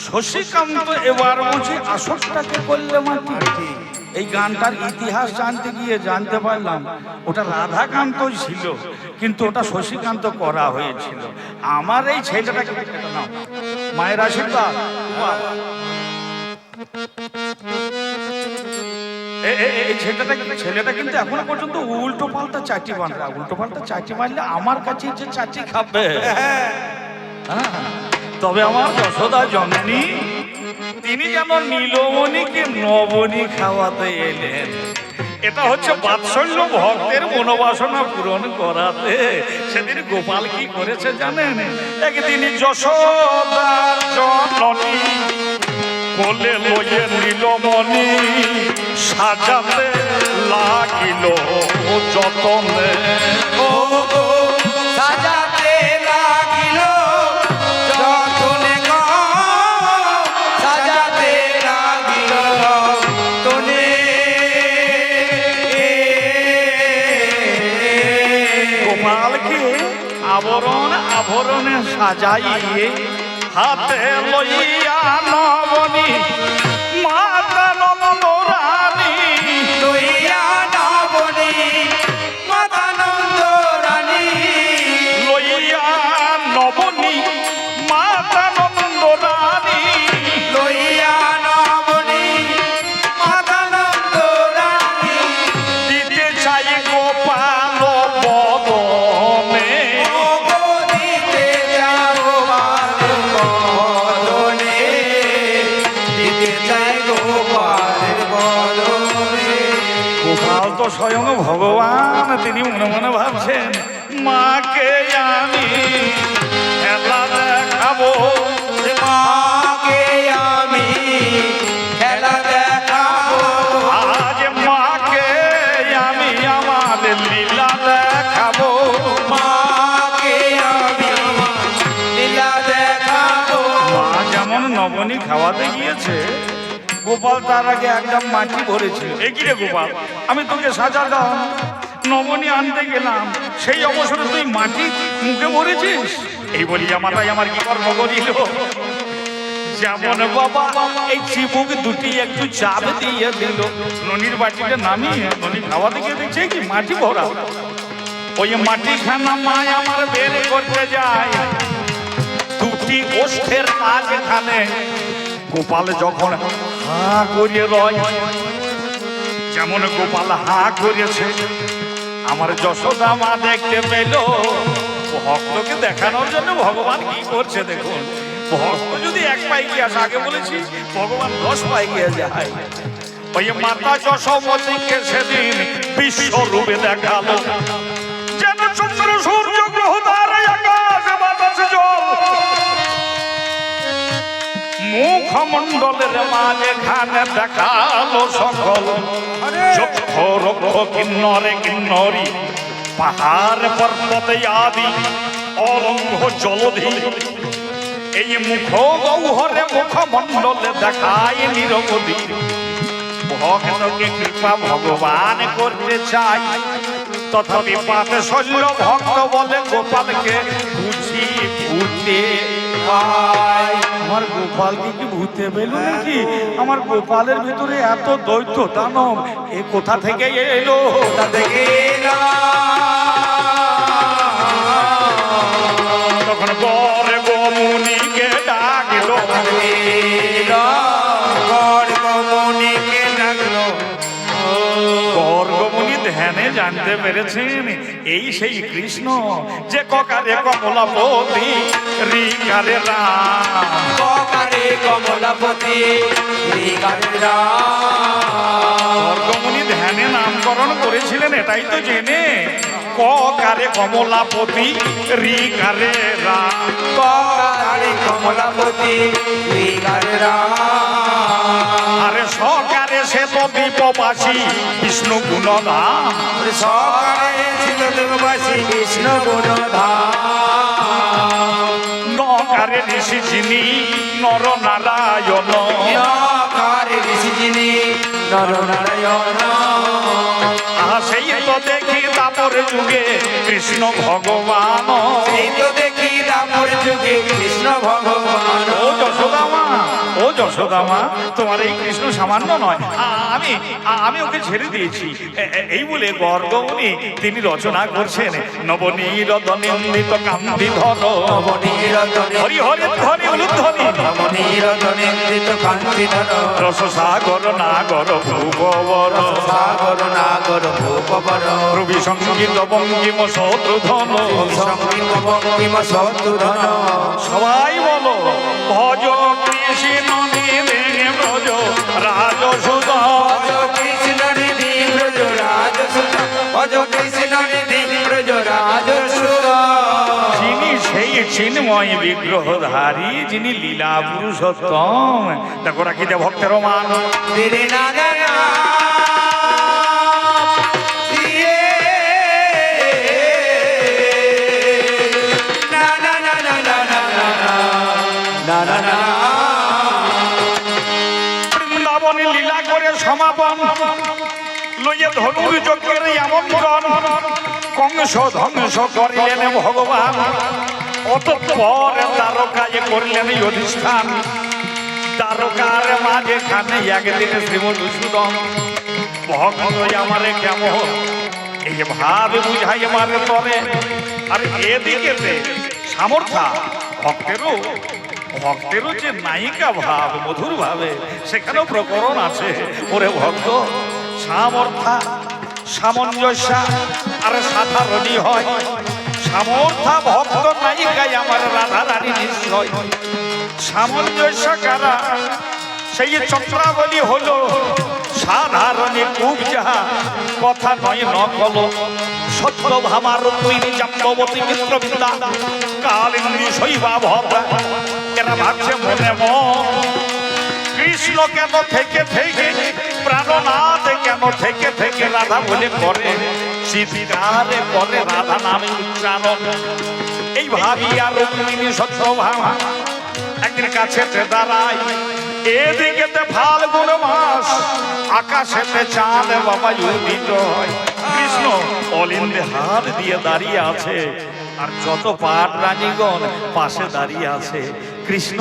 শশীকান্ত এবার বুঝি আসরটাকে করলে মাটি। এই গানটার ইতিহাস জানতে গিয়ে জানতে পারলাম ওটা রাধাকান্তই ছিল, কিন্তু ওটা শশীকান্ত করা হয়েছিল। আমার এই ছেলেটাকে নাও, মায়ের আশীর্বাদ। এই ছেলেটা কিন্তু এখনো পর্যন্ত উল্টো পাল্টা চাটি বানরা, উল্টো পাল্টা চাটি মারলে আমার কাছে যে চাটি খাবে। হ্যাঁ, তবে আমার যশোদা জননী তিনি যেন নীলমণিকে নবনী খাওয়াতে এলেন। এটা হচ্ছে বাৎসল্য ভক্তের মনোবাসনা পূরণ করাতে। সেদিন গোপাল কি করেছে জানেন? একদিন যশোদার জননী কোলে লয়ে নীলমণি সাজাতে লাগিল যতনে। ও গো সাজাতে লাগিল যতনে গো, সাজাতে লাগিল যতনে। গোপালকে আবরণ আভরণে সাজাইয়ে হাতে লইয়া নবনী মাতা নন্দরানী, লইয়া নবনী মাতা নন্দরানী, লইয়া নবনী মাতা নন্দরানী, লইয়া নবনী মাতা নন্দরানী। দিতে চাই গোপাল বদনে। ও গো দিতে যাও বদনে, দিতে চাই গোপালের বদনে। গোপাল তো স্বয়ং ভগবান, তিনি মনে মনে ভাবছেন মাকে আমি খেলা দেখাবো, মাকে আমি খেলা দেখাবো, আজ মাকে আমি আমার লীলা দেখাবো। মাকে আমি লীলা দেখাবো। মা যেমন নবনী খাওয়াতে গিয়েছে, গোপাল তার আগে একটা মাটি ভরেছিল। এগিয়ে গোপাল, আমি তোকে সাজালাম, নবনী আনতে গেলাম, সেই অবসরে তুই মাটি মুখে ভরেছিস। এই বলি আমারাই আমার কি কর্ম করিল। যেমন বাবা এই চিবুক দুটি একটু চাপ দিয়ে দিল, ননির বাটিতে নামিয়ে ননি খাওয়াতে গিয়ে দেখছে কি মাটি ভরা। ওই মাটি খানা মায় আমার বের করতে যায়, দুটি ওষ্ঠের মাঝখানে গোপাল যখন হা করিয়ে রয়, যেমন গোপাল হা করেছে, আমার যশোদা মা দেখতে পেল। ভক্তকে দেখানোর জন্য ভগবান কি করছে দেখুন। ভক্ত যদি এক পায়ে গিয়ে আসে, আগে বলেছি ভগবান 10 পায়ে গিয়ে যায়। ওই মাতা যশোমতীকে সেদিন বিশ্বরূপে দেখালো, যেন চন্দ্র সূর্য গ্রহ তারা আকাশ বাতাস জল মুখমণ্ডলের মাঝখানে দেখালো সকল যক্ষ রক্ষ কিন্নরে কিন্নরী পাহাড় পর্বতে আদি অলঙ্ঘ জলধি। এই মুখ গৌহরে মুখমণ্ডলে দেখায় নিরবধি। ভক্তকে কৃপা ভগবান করতে চাই, তথাপি পাপে শল্য ভক্ত বলে গোপালকে বুঝি ভূতে। আমার গোপালকে কি ভূতে পেল নাকি? আমার গোপালের ভিতরে এত দৈত্য দানব এ কোথা থেকে এলো? কোথা থেকে এলো? তখন গড় গোমুনিকে ডাকলো, গমনিকে ডাকলো। গর্গমুনি ধ্যানে জানতে পেরেছেন এই সেই কৃষ্ণ, যে ককারে কমলাপতি রিকারে রাম। ককারে কমলাপতি রিকারে রাম। গর্গমুনি ধ্যানে নামকরণ করেছিলেন এটাই তো জেনে, ককারে কমলাপতি রিকারে রাম। ককারে কমলাপতি রিকারে রাম। আরে সকারে সে তো দ্বীপবাসী বিষ্ণু গুণধাম। সকারে ছিল দেববাসী বিষ্ণু গুণধাম। নকারে ঋষি যিনি নর নারায়ণ। নকারে ঋষি যিনি নর নারায়ণ। সেই তো দেখি তাপর যুগে কৃষ্ণ ভগবান। সেই তো দেখি তাপর যুগে কৃষ্ণ ভগবান। ও যশোদামা, ও যশোদামা, তোমার এই কৃষ্ণ সামান্য নয়, আমি ওকে ছেড়ে দিয়েছি। এই বলে গর্গমুনি তিনি রচনা করছেন নবনীরদনিন্দিত কান্তিধর হরি হরি ধ্বনি উলুধ্বনি নবনীরদনিন্দিত কান্তিধর রসসাগর নাগর ভূপবর সাগর নাগর ভূপবর রবি সঙ্গীত বঙ্গিম শত্রুধন। সঙ্গীত বঙ্গিম শত্রুধন। সবাই বলো ভজ কৃষ্ণ নিধে ব্রজ রাজসুত। ভজ কৃষ্ণ নিধি ব্রজ রাজসুত। ভজ কৃষ্ণ নিধি ব্রজ রাজসুত। যিনি সেই চিন্ময় বিগ্রহধারী, যিনি লীলা পুরুষোত্তম। দেখো রাখিতে ভক্তের মান। দিদি না না না দিয়ে না না না না না না না না না। বৃন্দাবনে লীলা করে সমাপন, লইয়ে ধনুর যজ্ঞের আমন্ত্রণ, কংস ধ্বংস করিলেন ভগবান। অতঃপর দ্বারকায় করলেন অধিষ্ঠান। দ্বারকার মাঝেখানে একদিন শ্রীমধুসূদন, ভক্ত আমারে কেমন এই ভাব বুঝাই মারে তরে। আর এদিকে সামর্থ্য ভক্তেরও যে নায়িকা ভাব, মধুর ভাবে, সেখানেও প্রকরণ আছে। ওরে ভক্ত, সামর্থ্য সামঞ্জস্য আর সাধারণই হয়। সামর্থ্য ভক্ত নায়িকায় আমার রাধা রানী নিশ্চয়। সামঞ্জস্য কারা সেই চক্রাবলী হলো, সাধারণে খুব যাহা কথা নয় নকল। সত্য ভামার তৈরি জাম্বতী মিত্রবৃন্দা, কালিন্দী শৈবা ভদ্রা, এরা ভাবছে মনে মন কৃষ্ণ কেন থেকে থেকে প্রাণনাথ কেন থেকে থেকে রাধা বলে করে, চিৎকারে করে রাধা নামে উচ্চারণ। এই ভাবি আর রুক্মিণী সত্য ভামা একদিন কাছেতে দাঁড়ায়। এদিকেতে ফাল্গুন মাস, আকাশেতে চাঁদ বাবা উদিত হয়। কৃষ্ণ অলিন্দে হাত দিয়ে দাঁড়িয়ে আছে, আর যত পাট রানীগণ পাশে দাঁড়িয়ে আছে। কৃষ্ণ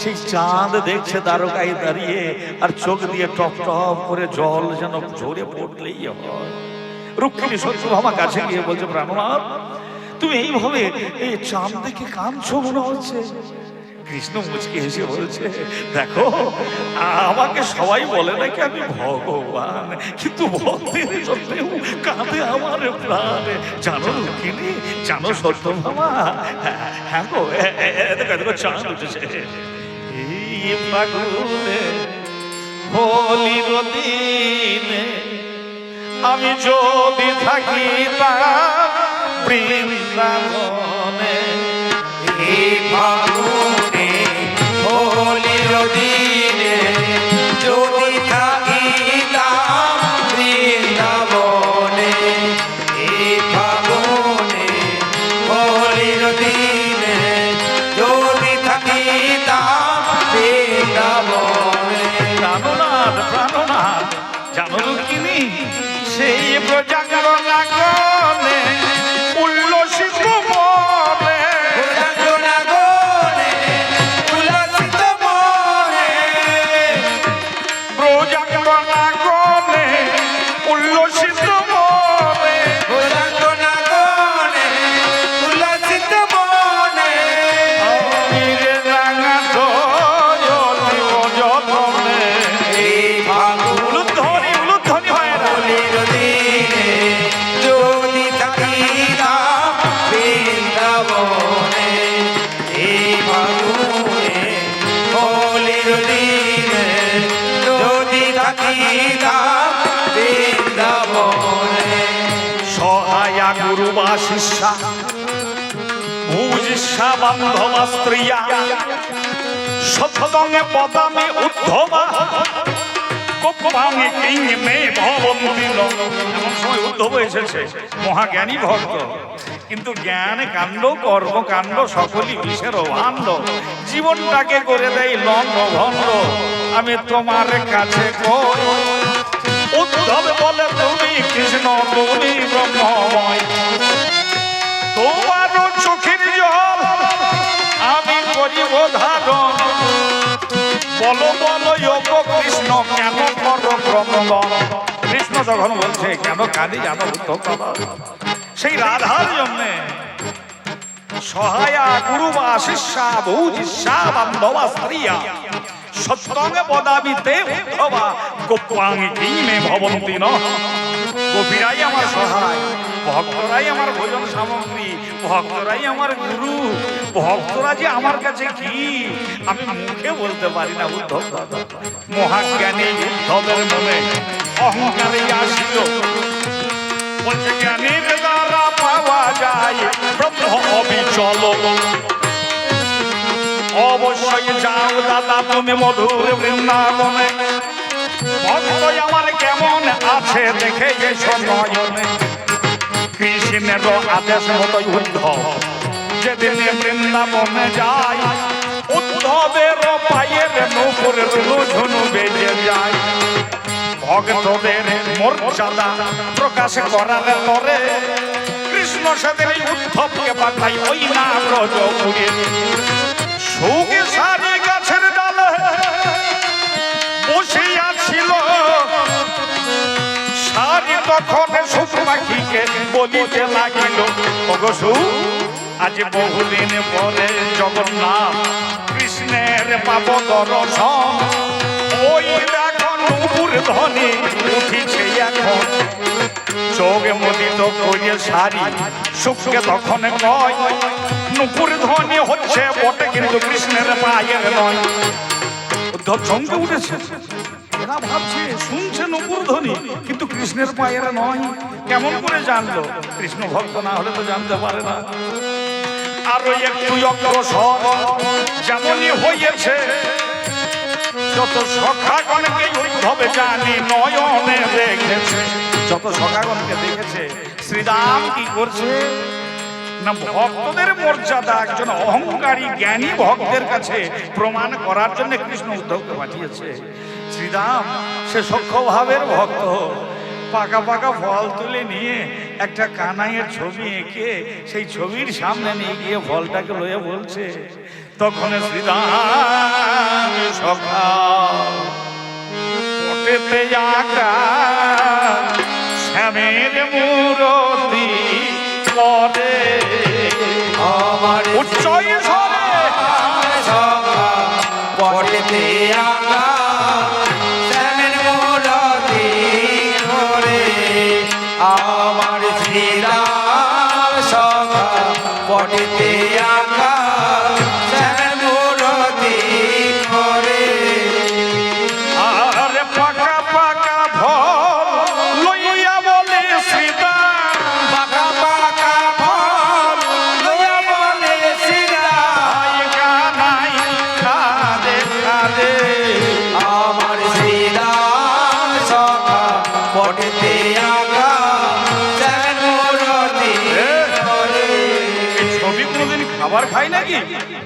সেই চাঁদ দেখছে দ্বারকায় দাঁড়িয়ে, আর চোখ দিয়ে টপ টপ করে জল যেন ঝরে পড়লেই হয়। রুক্মিণী সত্যভামা কাছে গিয়ে বলছে, প্রাণনাথ তুমি এইভাবে এই চাঁদ দেখে কাঁদছো মনে হচ্ছে। কৃষ্ণ মুচকি হেসে বলছে, দেখো আমাকে সবাই বলে নাকি আমি ভগবান, কিন্তু ভক্তের সত্ত্বেও কাঁদে আমার প্রাণ। জানো রুক্মিণী, জানো সত্যভামা, হ্যাঁ গো দেখো চাঁদ উঠেছে এই ফাগুনে হোলির দিনে। আমি যদি থাকি বৃন্দাবনে, এই ফাগুনে হোলির দিনে যদি থাকিতাম বৃন্দাবনে। এই ফাগুনে হোলির দিনে যদি থাকিতাম বৃন্দাবনে। প্রাণনাথ প্রাণনাথ, জানো রুক্মিণী সেই প্রজাগণে উল্লসিত মনে, প্রজাগণে উল্লসিত মনে, আমিরে রাঙা জয়তি অযতনে। এই ফাগুন উলুধ্বনি উলুধ্বনি হয় না। হোলির দিনে যদি থাকিতাম বৃন্দাবনে। এই ফাগুনে হোলির দিনে যদি থাকিতাম বৃন্দাবনে। সহায়া গুরু বা শিষ্যা, ভূজিষ্যা বান্ধবা স্ত্রিয়া, সত্যঙ্গে পদামে উদ্ধবা, কোপাঙ্গে কিংমে ভবন্তিন। এমন সময় উদ্ধব এসেছে, মহাজ্ঞানী ভক্ত, কিন্তু জ্ঞান কাণ্ড কর্মকাণ্ড সকলই বিষের ভাণ্ড। জীবনটাকে করে দেয় লন্ড ভণ্ড। আমি তোমার কাছে কই, উদ্ধব বলে তুমি কৃষ্ণ, তুমি ব্রহ্মময়। তোমার চোখের জল আমি করিব ধারণ। বলো বলো যোগ কৃষ্ণ কেন করো ক্রন্দন। কৃষ্ণ যখন বলছে কেন কাঁদি জানো উদ্ধব বাবা, সেই রাধার জন্যে। সহায়া গুরু বা শিষ্যা ভূজিষ্যা বান্ধবা স্ত্রিয়া, সত্যঙ্গে পদাবিতে উদ্ধবা, গোপাঙ্গে কিমে ভবন্তি ন। গোপীরাই আমার সহায়, ভক্তরাই আমার ভোজন সামগ্রী, ভক্তরাই আমার গুরু। ভক্তরা যে আমার কাছে কি আমি মুখে বলতে পারি না উদ্ধব দাদা। মহাজ্ঞানী উদ্ধবের মনে অহংকারে আসিল, বলছে জ্ঞানীর দ্বারা পাওয়া যায় ব্রহ্ম অবিচল। অবশ্যই যাও দাদা তুমি মধুর বৃন্দাবনে, ভক্ত আমার কেমন আছে দেখে এসো নয়নে। কৃষ্ণের আদেশ মতোই উদ্ধব যেদিন বৃন্দাবনে যায়, উদ্ধবের পায়ের নূপুর ঝুনু বেজে যায়। ভক্তদের মর্যাদা প্রকাশ করার তরে কৃষ্ণ সেদিন উদ্ধবকে পাঠাই ওই না ব্রজপুরে। সুখে সারি গাছের ডালে বসিয়াছিল, সারি তখন সুখ পাখিকে বলিতে লাগিল, ওগো সুখ আজ বহুদিন পরে জগন্নাথ কৃষ্ণের পাব দর্শন। ওই দেখো নূপুর ধ্বনি উঠিছে এখন। চোখ মুদিত করিয়া সারি সুখকে তখন কয়, নূপুর ধ্বনি হচ্ছে বটে কিন্তু কৃষ্ণের পায়ের নয়। উদ্ধব চমকে উঠেছে, এরা ভাবছে শুনছে নূপুর ধ্বনি কিন্তু কৃষ্ণের পায়ের নয়। কেমন করে জানলো? কৃষ্ণ ভক্ত না হলে তো জানতে পারে না। আরো একটু অগ্রসর যেমনই হয়েছে, যত সখাগণকে উদ্ধবে জানি নয়নে দেখেছে। যত সখাগণকে দেখেছে শ্রীরাম কি করছে না, ভক্তদের মর্যাদা একজন অহংকারী জ্ঞানী ভক্তের কাছে প্রমাণ করার জন্য কৃষ্ণ উদ্ধবকে পাঠিয়েছে। শ্রীরাম সে সখ্য ভাবের ভক্ত, পাকা পাকা ফল তুলে নিয়ে একটা কানাইয়ের ছবি এঁকে সেই ছবির সামনে নিয়ে গিয়ে ফলটাকে লয়ে বলছে, তখন শ্রীরাম সখা পটেতে আঁকা শ্যামের মূরতি করে আমার উচ্চই স্বরে সখা পটেতে আঁকা শ্যামের মূরতি করে। আমার শ্রীরাম সখা পটেতে আঁকা শ্যামের মূরতি করে। আরে পাকা পাকা ফল লইয়া বলে শ্রীরাম, পাকা পাকা ফল লইয়া বলে শ্রীরাম, কানাই খাদে খাদে। আমার শ্রীরাম সখা পটেতে আঁকা শ্যামের মূরতি করে। এই ছবি কোনোদিন খাবার খাই নাকি?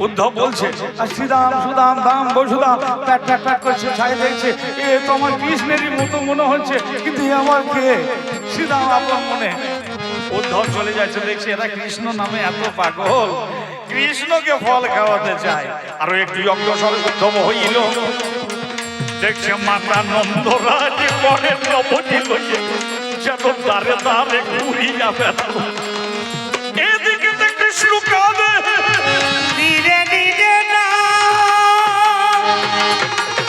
উদ্ধব বলছে, আর শ্রীরাম সুদাম দাম বসুদাম প্যাট প্যাট প্যাট করছে, ছাই দেখছে, এ তো আমার কৃষ্ণেরই মতো মনে হচ্ছে, কিন্তু এ আমার কে? শ্রীরাম আপন মনে। উদ্ধব চলে যাচ্ছে, দেখছে এরা কৃষ্ণ নামে এত পাগল, কৃষ্ণকে ফল খাওয়াতে চায়। আরো একটু অগ্রসর উদ্ধব হইল, দেখছে মাতা নন্দরাজ করে নবটি লইয়ে যেন দাঁড়ে দাঁড়ে ঘুরিয়া বেড়াল। এদিকে কৃষ্ণ কাঁদে, ধীরে ধীরে না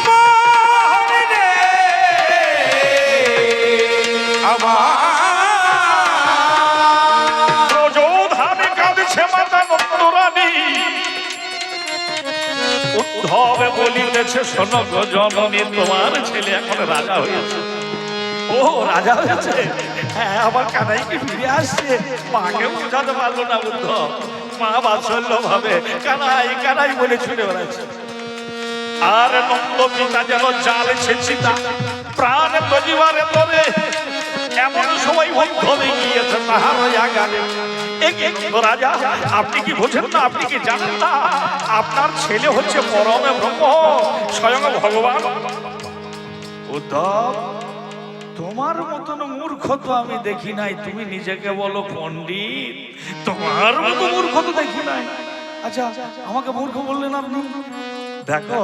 মোহন রে আমার প্রযোধানে কাঁদছে মাতা নন্দরানী। উদ্ধব বলিতেছে, শোনো গো জননী, তোমার ছেলে এখন রাজা হয়েছে। ও রাজা হয়েছে? হ্যাঁ, আবার কানাই কি ফিরে আসছে? মাকে বোঝাতে পারলো না উদ্ধব, মা বাৎসল্য ভাবে কানাই কানাই বলে ছুটে বেড়াচ্ছে। আর নন্দ পিতা যেন জাল ছেঁচিতা প্রাণ তজিবারে তরে, এমন সময় উদ্ধবে গিয়েছে তাহার আগারে। রাজা, আপনি কি বোঝেন না? আপনি কি জানেন না আপনার ছেলে হচ্ছে পরমে ব্রহ্ম, স্বয়ং ভগবান? উদ্ধব, তোমার মতন মূর্খ তো আমি দেখি নাই। তুমি নিজেকে বলো পণ্ডিত, তোমার মতো মূর্খ তো দেখি নাই। আচ্ছা, আমাকে মূর্খ বললেন আপনি? দেখো,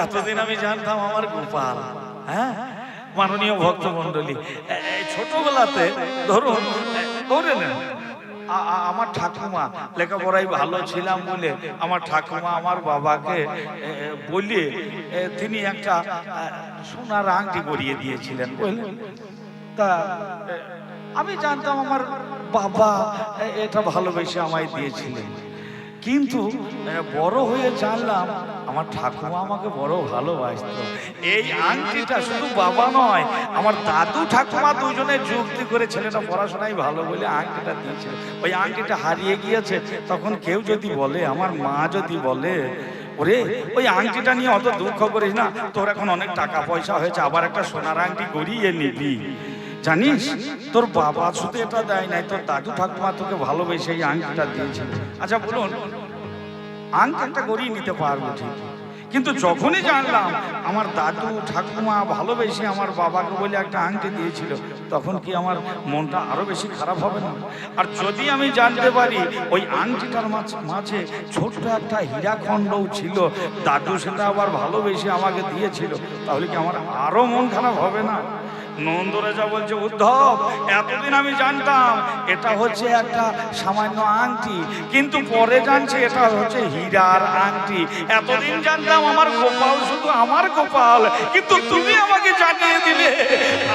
এতদিন আমি জানতাম আমার গোপাল, হ্যাঁ মাননীয় ভক্তমণ্ডলী, ছোটবেলাতে ধরুন ধরে নেন আমার ঠাকুমা লেখাপড়ায় ভালো ছিলাম বলে আমার ঠাকুমা আমার বাবাকে বলে তিনি একটা সোনার আংটি গড়িয়ে দিয়েছিলেন, বুঝলেন? তা আমি জানতাম আমার বাবা এটা ভালোবেসে আমায় দিয়েছিলেন। কিন্তু বড় হয়ে জানলাম আমার ঠাকুমা আমাকে বড় ভালোবাসত। এই আংটিটা শুধু বাবা নয়, আমার দাদু ঠাকুমা দুজনে যুক্তি করে ছেলেটা পড়াশোনায় ভালো বলে আংটিটা দিয়েছিল। ওই আংটিটা হারিয়ে গিয়েছে, তখন কেউ যদি বলে, আমার মা যদি বলে, ওরে ওই আংটিটা নিয়ে অত দুঃখ করিস না, তোর এখন অনেক টাকা পয়সা হয়েছে, আবার একটা সোনার আংটি গড়িয়ে নিবি। জানিস তোর বাবা শুধু এটা দেয় নাই, তোর দাদু ঠাকুমা তোকে ভালোবেসে এই আংটিটা দিয়েছিল। আচ্ছা বলুন, আংটিটা গড়িয়ে নিতে পারবো ঠিক, কিন্তু যখনই জানলাম আমার দাদু ঠাকুমা ভালোবেসে আমার বাবাকে বলে একটা আংটি দিয়েছিল, তখন কি আমার মনটা আরো বেশি খারাপ হবে না? আর যদি আমি জানতে পারি ওই আংটিটার মাঝে ছোট্ট একটা হীরাখণ্ডও ছিল, দাদু সেটা আবার ভালোবেসে আমাকে দিয়েছিল, তাহলে কি আমার আরো মন খারাপ হবে না? নন্দরাজা বলছে, উদ্ধব, এতদিন আমি জানতাম এটা হচ্ছে একটা সামান্য আংটি, কিন্তু পরে জানছি এটা হচ্ছে হীরার আংটি। এতদিন জানতাম আমার গোপাল শুধু আমার গোপাল, কিন্তু তুমি আমাকে জানিয়ে দিলে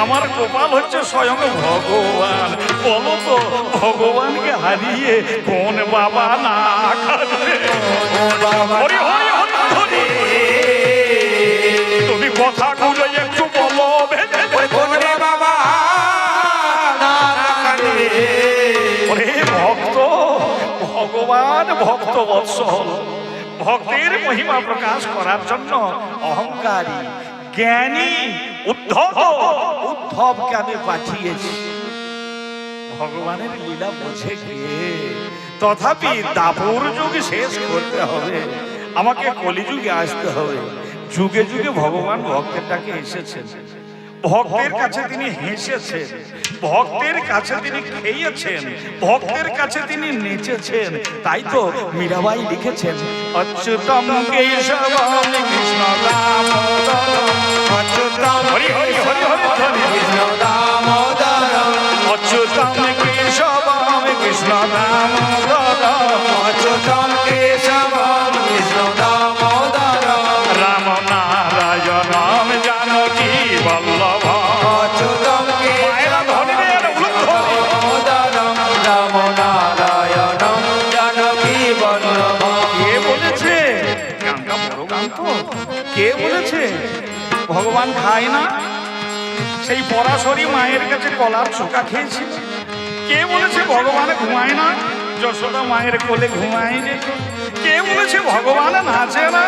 আমার গোপাল হচ্ছে স্বয়ং ভগবান। বলো তো, ভগবানকে হারিয়ে কোন বাবা না কাঁদবে? হরি হরি হরি হরি। তুমি কথাগুলো একটু বলো। ভক্ত ভগবান ভক্ত বৎসল, ভক্তের মহিমা প্রকাশ করার জন্য অহংকারী জ্ঞানী উদ্ধবকে আমি পাঠিয়েছি। ভগবানের লীলা বুঝে গিয়ে তথাপি দাপর যুগ শেষ করতে হবে, আমাকে কলিযুগে আসতে হবে। যুগে যুগে ভগবান ভক্তের ডাকে এসেছেন, ভক্তের কাছে তিনি হেসেছেন, ভক্তের কাছে তিনি খেয়েছেন, ভক্তের কাছে তিনি নেচেছেন। তাই তো মীরাবাই লিখেছেন, অচ্যুতম কেশবম কৃষ্ণ দামোদর, অচ্যুতম হরি হরি হরি হরি কৃষ্ণ দামোদর, অচ্যুতম কেশবম কৃষ্ণ দামোদর, অচ্যুতম কেশবম কৃষ্ণ দামোদর, রাম নারায়ণম জানকী বল্লভ, অচ্যুতম কেশবম দামোদরম, রাম নারায়ণম জানকী বল্লভ। কে বলেছে? গানটা বড় গান তো। কে বলেছে ভগবান খায় না? সেই পরাশরী মায়ের কাছে কলার চোখা খেয়েছিল। কে বলেছে ভগবান ঘুমায় না? যশোদা মায়ের কোলে ঘুমায় যেত। কে বলেছে ভগবান নাচে না?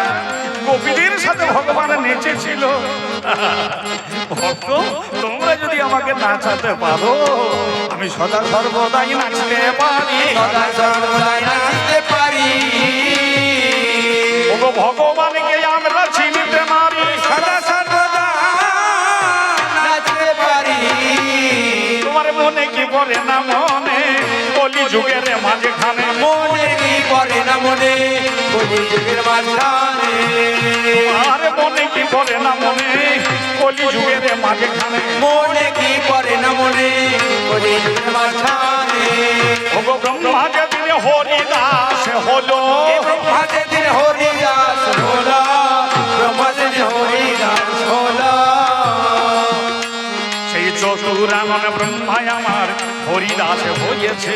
গোপীদের সাথে ভগবান নেচেছিল। ভক্ত, তোমরা যদি আমাকে নাচাতে পারো, আমি সদা সর্বদাই নাচতে পারি, সদা সর্বদাই নাচতে পারি। ওগো ভগবানকে আমরা চিনতে পারি, সদা সর্বদা নাচতে পারি। তোমার মনে কি পড়ে না মনে কলি যুগের মাঝখানে? মনে কি পড়ে না মনে কলি যুগের মাঝখানে? আর মনে কি পড়ে না মনে কলি যুগের মাঝখানে? মনে কি পড়ে না মনে কলি যুগের মাঝখানে? ওগো ব্রহ্মা যেদিন হরিদাস হলো, ব্রহ্মা যেদিন হরিদাস হলো, ব্রহ্মা যেদিন হরিদাস হলো, সেই চতুরানন ব্রহ্মায় আমার হরিদাস হয়েছে।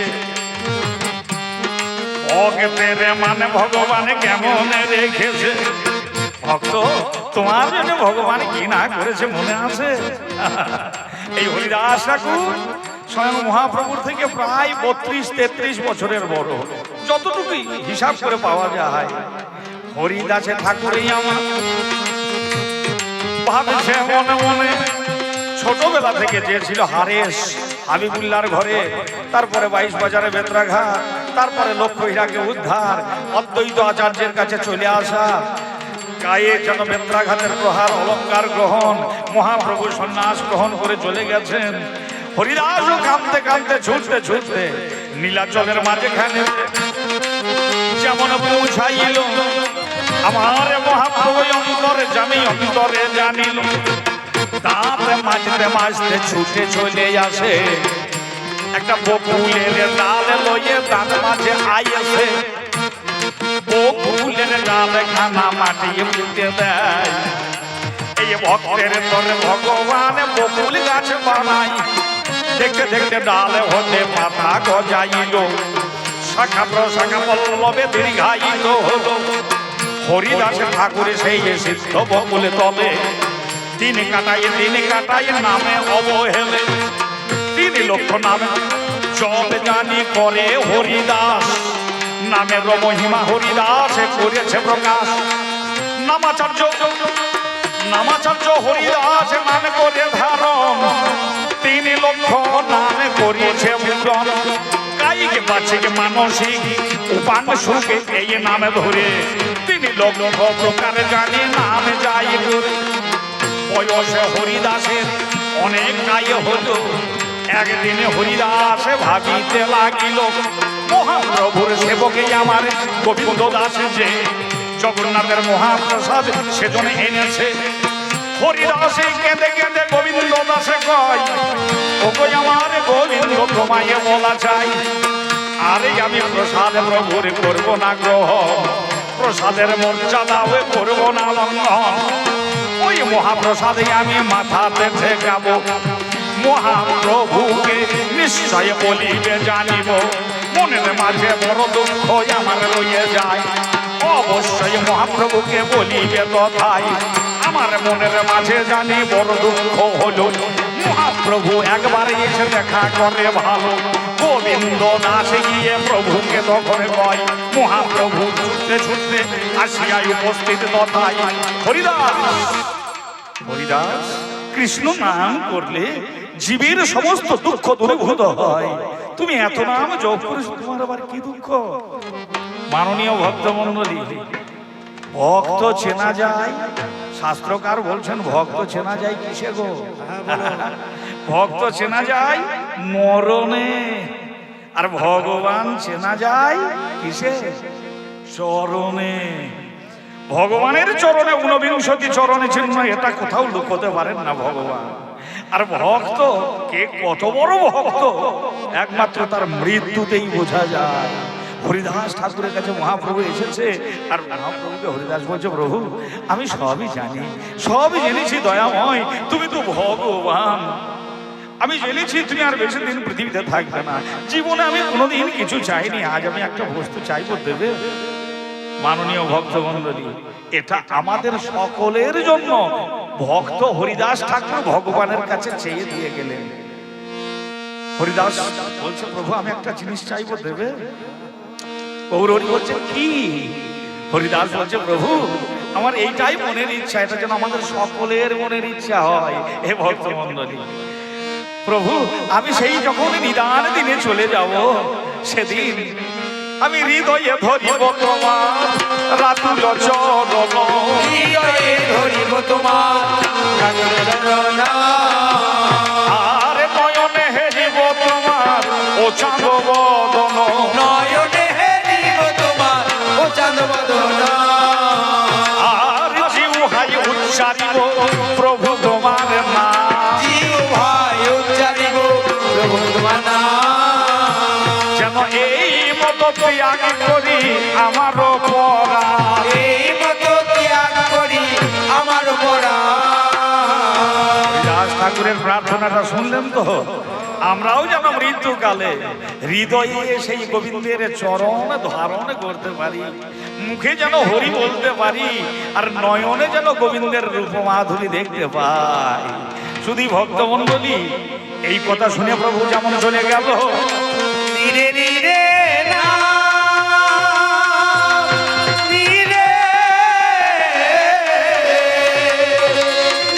ভক্তের মানে ভগবান কেমন রেখেছে? ভক্ত, তোমার জন্য ভগবান কি না করেছে মনে আছে? এই হরিদাস ঠাকুর স্বয়ং মহাপ্রভুর থেকে প্রায় 32-33 বছরের বড়, যতটুকু হিসাব করে পাওয়া যায়। হরিদাসে ঠাকুরই আমার ভাবছে মনে মনে, ছোটবেলা থেকে যে ছিল হারেস হাবিবুল্লাহর ঘরে, তারপরে 22 বাজারে বেত্রাঘাট, তারপরে লক্ষ্য হীরাকে উদ্ধার, অদ্বৈত আচার্যের কাছে চলে আসা, গায়ে যেন বেত্রাঘাতের প্রহার, অলঙ্কার গ্রহণ, মহাপ্রভু সন্ন্যাস গ্রহণ করে চলে গেছেন। হরিদাসও কাঁদতে কাঁদতে ছুটতে ছুটতে নীলাচলের মাঝখানে যেমন পৌঁছাইল, আমার মহাপ্রভু অন্তরে জানি, অন্তরে জানিল। দাঁত মাজতে মাজতে ছুটে চলে আসে, একটা বকুলের ডাল লইয়ে দাঁত মাঝে আইসে, বকুলের ডাল খানা মাটি পুঁতে দেয়। এই ভক্তের তোরে ভগবান বকুল গাছ বানাই, দেখতে দেখতে ডাল হতে পাতা গজাইল। শাখা প্রশাখা পল্লবে দীর্ঘায়িত হলো। হরিদাস ঠাকুরে সেই সিদ্ধ বকুলে তলে দিন কাটাই নামে অবহেলে। 3 লক্ষ নামে জপ জানি করে হরিদাস, নামের মহিমা হরিদাস করেছে প্রকাশ। নামাচার্য হরিদাস নামে করে ধারণ, 3 লক্ষ নামে করিয়েছে পূরণ। কায়িক বাচিক মানসিক উপান সুখে এই নামে ধরে 3 লক্ষ প্রকার জানি নাম যাই করে। বয়সে হরিদাসের অনেক গায়ে হতো, একদিনে হরিদাস ভাবিতে লাগিল, মহাপ্রভুর সেবকে আমার গোবিন্দ দাস যে জগন্নাথের মহাপ্রসাদ সেজন্য এনেছে। হরিদাসে কেঁদে কেঁদে গোবিন্দ দাসে কয়, ও কই আমার গোবিন্দ তোমায় বলা চাই, আরে আমি প্রসাদ প্রভুর করব না গ্রহণ, প্রসাদের মর্যাদা করব না লঙ্ঘন। ওই মহাপ্রসাদে আমি মাথাতে ঠেকাবো, মহাপ্রভুকে নিশ্চয় বলিবে জানিব, মনের মাঝে বড় দুঃখ আমার রয়ে যায়, অবশ্যই মহাপ্রভুকে বলিবে তথায়, আমার মনের মাঝে জানি বড় দুঃখ হলো। মহাপ্রভু একবার এসে দেখা করে ভালো, গোবিন্দ দাস গিয়ে প্রভুকে তখন কয়, মহাপ্রভু ছুটতে ছুটতে আসিয়াই উপস্থিত তথায়। হরিদাস কৃষ্ণ নাম করলে জীবের সমস্ত দুঃখ দূরীভূত হয়, তুমি এত নাম জপ করেছো, তোমার আবার কি দুঃখ? মাননীয় ভক্তমণ্ডলী, ভক্ত চেনা যায়, শাস্ত্রকার বলছেন ভক্ত চেনা যায় কিসে গো? ভক্ত চেনা যায় মরণে, আর ভগবান চেনা যায় কিসে? চরণে। ভগবানের চরণে 49 চরণে চিহ্ন, এটা কোথাও লুকোতে পারেন না ভগবান। আর ভক্ত কে কত বড় ভক্ত একমাত্র তার মৃত্যুতেই বোঝা যায়। হরিদাস ঠাকুরের কাছে মহাপ্রভু এসেছে, আর মহাপ্রভুকে হরিদাস বলছে, প্রভু আমি সবই জানি, সবই জেনেছি দয়াময়, তুমি তো ভগবান, আমি জেনেছি তুমি আর বেশি দিন পৃথিবীতে থাকবে না, জীবনে আমি কোনোদিন কিছু চাইনি, আজ আমি একটা বস্তু চাইবো, দেবে? মাননীয় ভক্তমণ্ডলী, এটা আমাদের সকলের জন্য। ভক্ত হরিদাস ঠাকুর ভগবানের কাছে চেয়ে দিয়ে গেলেন। হরিদাস বলছে, প্রভু আমি একটা জিনিস চাইবো, দেবে? গৌরহরি বলছে, কি? হরিদাস বলছে, প্রভু আমার এইটাই মনের ইচ্ছা, এটা যেন আমাদের সকলের মনের ইচ্ছা হয়। হে ভক্তমণ্ডলী, প্রভু আমি সেই যখন নিদান দিনে চলে যাব, সেদিন আমি হৃদয়ে ধরিব তোমার রাতুল চরণ, হৃদয়ে ধরিব তোমার রাতুল চরণ, আর নয়নে হেরিব তোমার ও চাঁদ বদন, নয়নে হেরিব তোমার ও চাঁদ বদন, আর জিহ্বায় উচ্চারিব প্রভু তোমার নাম, জিহ্বায় উচ্চারিব প্রভু তোমার নাম, যেন এই মতো ত্যাগ করি আমার পরা, এই মতো ত্যাগ করি আমার পরা। দাস ঠাকুরের প্রার্থনাটা শুনলেন তো? আমরাও যেন মৃত্যুকালে হৃদয়ে সেই গোবিন্দের চরণ ধারণ করতে পারি, মুখে যেন হরি বলতে পারি, আর নয়নে যেন গোবিন্দের রূপ মাধুরী দেখতে পাই। শুধু ভক্তমণ্ডলী, এই কথা শুনে প্রভু যেমন চলে গেল, ধীরে ধীরে না ধীরে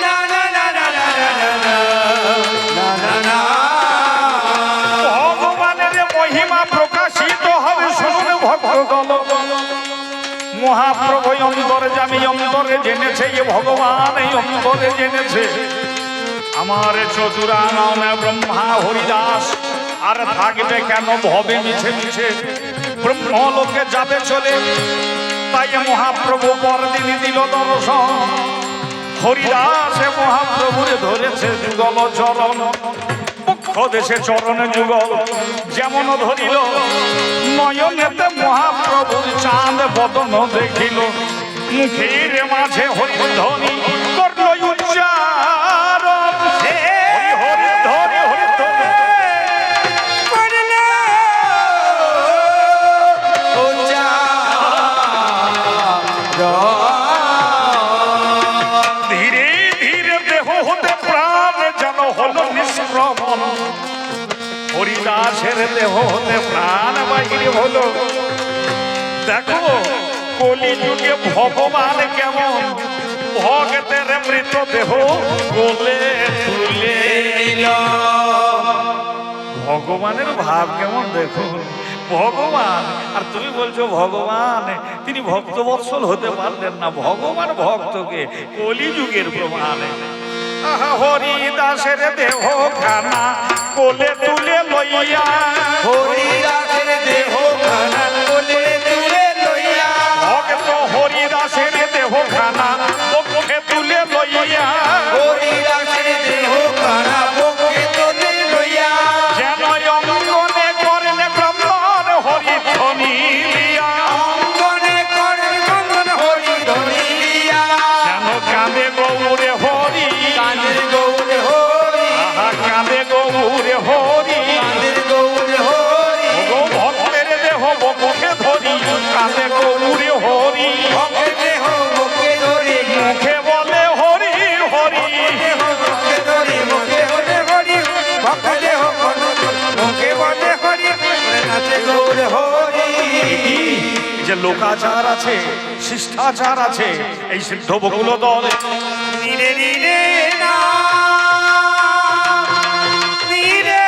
না না না না না না না না, ভগবানের মহিমা প্রকাশিত হবে শুনুন ভক্তগণ। মহাপ্রভু অন্তরে জামি অন্তরে জেনেছে, এ ভগবান এই অন্তরে জেনেছে, আমার চতুরানন ব্রহ্মা হরিদাস আর থাকবে কেন ভবে মিছে মিছে, ব্রহ্মলোকে যাবে চলে। তাই মহাপ্রভু পরদিন দিল দর্শন, হরিদাস মহাপ্রভুরে ধরেছে যুগল চরণ, মুখ্য দেশে চরণ যুগল যেমন ধরিল, নয়নেতে মহাপ্রভুর চাঁদ বদন দেখিল, মুখের মাঝে হরিধ্বনি করল উচ্চারণ, হরি হরি ধরি হরি ধরি ধীরে ধীরে দেহ হতে প্রাণ যেন হলো নিষ্ক্রমণ, হরিদাসের দেহ হতে প্রাণ বাহিরে হলো। দেখো কলিযুগে ভগবান কেমন ভক্তের মৃত দেহ কোলে তুলে নিল। ভগবানের ভাব কেমন দেখুন, ভগবান আর তুমি বলছো ভগবান তিনি ভক্তবৎসল হতে পারলেন না। ভগবান ভক্তকে কলিযুগের প্রমাণে হরিদাসের দেহ খানা কোলে তুলে লইয়া, হরিদাসের দেহ খানা কোলে তুলে লইয়া, ভক্ত হরিদাসের দেহ খানা মুখে তুলে লইয়া, হরিদাসের দেহ খানা বুকে তুলে লইয়া, যেন অঙ্গনে করেন ক্রন্দন হরিধ্বনি দিয়া, অঙ্গনে করে চন্দন হরিধ্বনি দিয়া, যেন কাঁদে গৌরে হরি, কাঁদের গৌরে হরি, আহা কাঁদে গৌরে হরি, কাঁদের গৌরে হরি, গো ভক্তের দেহ মুখে ধরি, কাঁদে গৌরে হরি, ভক্তের দেহ বুকে ধরি, মুখে বলে হরি হরি, দেহ বুকে ধরি, মুখে বলে হরি, ভক্তের দেহ মুখে বলে হরি, করে নাচে গৌরে হরি। এই যে লোকাচার আছে শিষ্টাচার আছে এই সিদ্ধ বকুল দল নীরে নীরে না, নীরে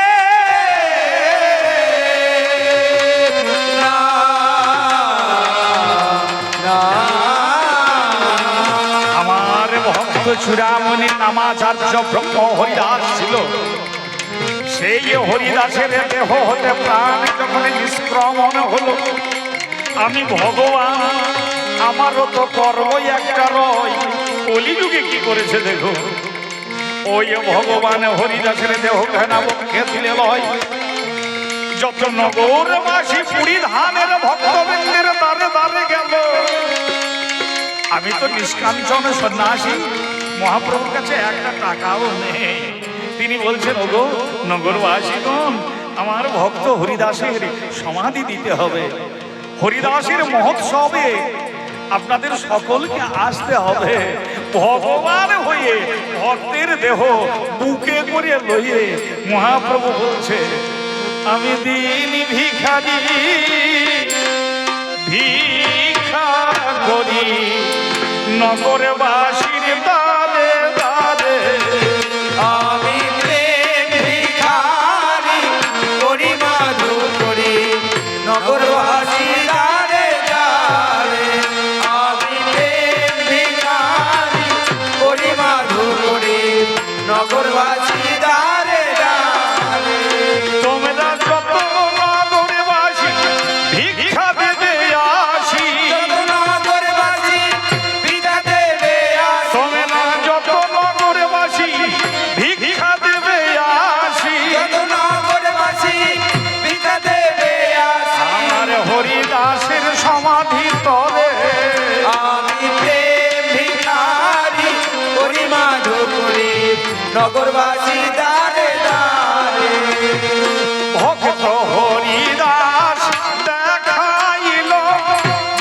না, না। আমার ভক্ত চূড়ামণি নামাচার্য ব্রহ্ম হরিদাস ছিল। সেই হরিদাসের দেহ হতে প্রাণ যখন নিষ্ক্রমণ হলো, আমি ভগবান আমারও তো কর্ম একটা রয়, কলিযুগে কি করেছে দেখো। ওই ভগবান হরিদাসের দেহ ঘেনা মুখে তুলে লয়, যত নগরবাসী পুরী ধানের ভক্তবৃন্দের দ্বারে দ্বারে গেল। আমি তো নিষ্কাঞ্চন সন্ন্যাসী, মহাপ্রভুর কাছে একটা টাকাও নেই। তিনি বলছেন ওগো নগরবাসীগণ, আমার ভক্ত হরিদাসের সমাধি দিতে হবে, হরিদাসের মহোৎসবে আপনাদের সকলকে আসতে হবে। ভগবান হয়ে ভক্তের দেহ বুকে করে লইয়ে মহাপ্রভু বলছে আমি দিন ভিখারি ভিক্ষা করি নগরবাসীর দ্বারে দ্বারে, আমি প্রেম ভিখারি করি মাধু করি নগরবাসী দ্বারে দ্বারে, আমি প্রেম ভিখারি করি মাধু করি নগরবাসী দ্বারে দ্বারে। তোমরা যত নগরবাসী ভিক্ষা দেবে আসি, যত নগরবাসী ভিক্ষা দেবে আসি, তোমরা যত নগরবাসী ভিক্ষা দেবে আসি, যত নগরবাসী ভিক্ষা দেবে আসি, আমার হরিদাসের সমাধি তলে আমি প্রেম ভিখারি করি মাধু করি নগরবাসী দ্বারে দ্বারে। ভক্ত হরিদাস দেখাইল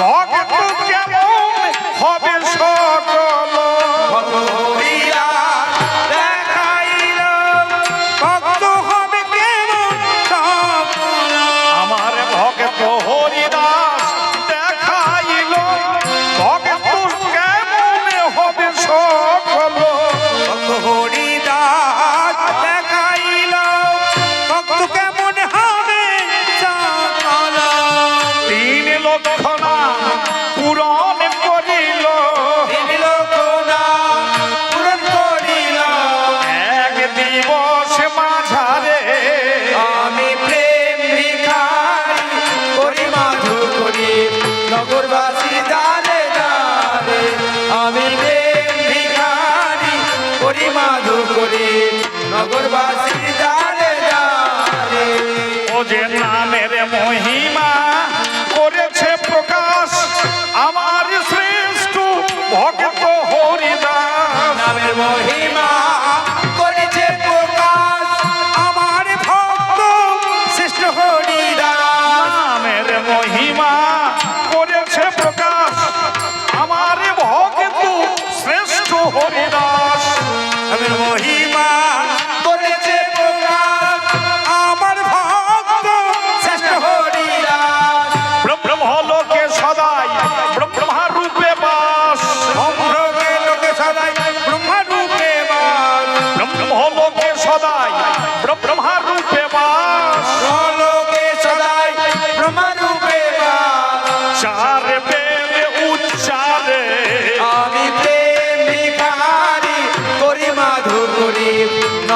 ভক্ত কেমন হবে সকল, ভক্ত হরিয়া দেখাইল ভক্ত হবে কেমন সকল, আমার ভক্ত হরিদাস দেখাইল ভক্ত কেমন হবে সকল, ভক্ত হরিদাস দেখাইল ভক্ত কেমন হবে সকল, তিন লক্ষ না পূরণ করিল, তিন লক্ষ না পূরণ করিল, এক দিবস মাঝারে আমি প্রেম ভিখারি করি মাধু করি নগরবাসী দ্বারে দ্বারে, আমি প্রেম ভিখারি করি মাধু করি নগরবাসী দ্বারে দ্বারে। ও যে নামের মহিমা করেছে প্রকাশ আমার শ্রেষ্ঠ ভক্ত হরিদাস, নামের মহিমা করেছে প্রকাশ আমার ভক্ত শ্রেষ্ঠ হরিদাস, নামের মহিমা করেছে প্রকাশ আমার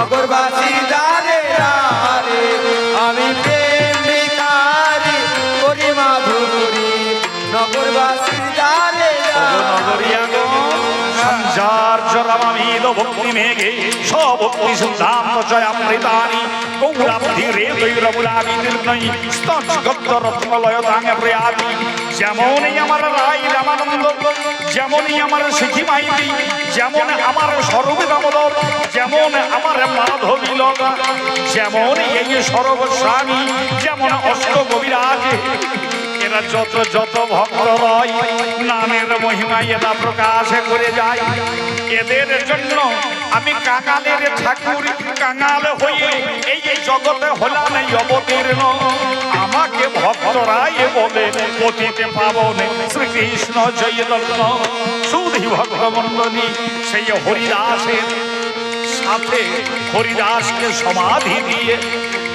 নগরবাসী দারে দারে আমি প্রেম ভিখারি করি মাধুরী নগরবাসী দারে संजार जरामीद भक्ति मेघे भक्ति सिद्धांत जयामृतानि गौराब्धि रे दैरबुलाबि निर्णयी स्तंगद्ध रत्नलय दांगे प्रयाति যেমনই আমার রাই রামানন্দ যেমনই আমার সিখি মাইতি যেমন আমার স্বরূপ দামোদর যেমন আমার মাধবী লতা যেমন এই সর্বস্বামী যেমন অষ্ট কবিরাজ এরা যত যত ভক্ত রয় নামের মহিমা এরা প্রকাশ করে যায় এদের জন্য আমি কাঙালের ঠাকুর কাঙাল হয়ে এই জগতে হলাম অবতীর্ণ আমাকে ভক্তরাই বলে পতিতে পাবন শ্রীকৃষ্ণ জয়দত্ত সুধী ভক্তমণ্ডলী সেই হরিদাসের সাথে হরিদাসকে সমাধি দিয়ে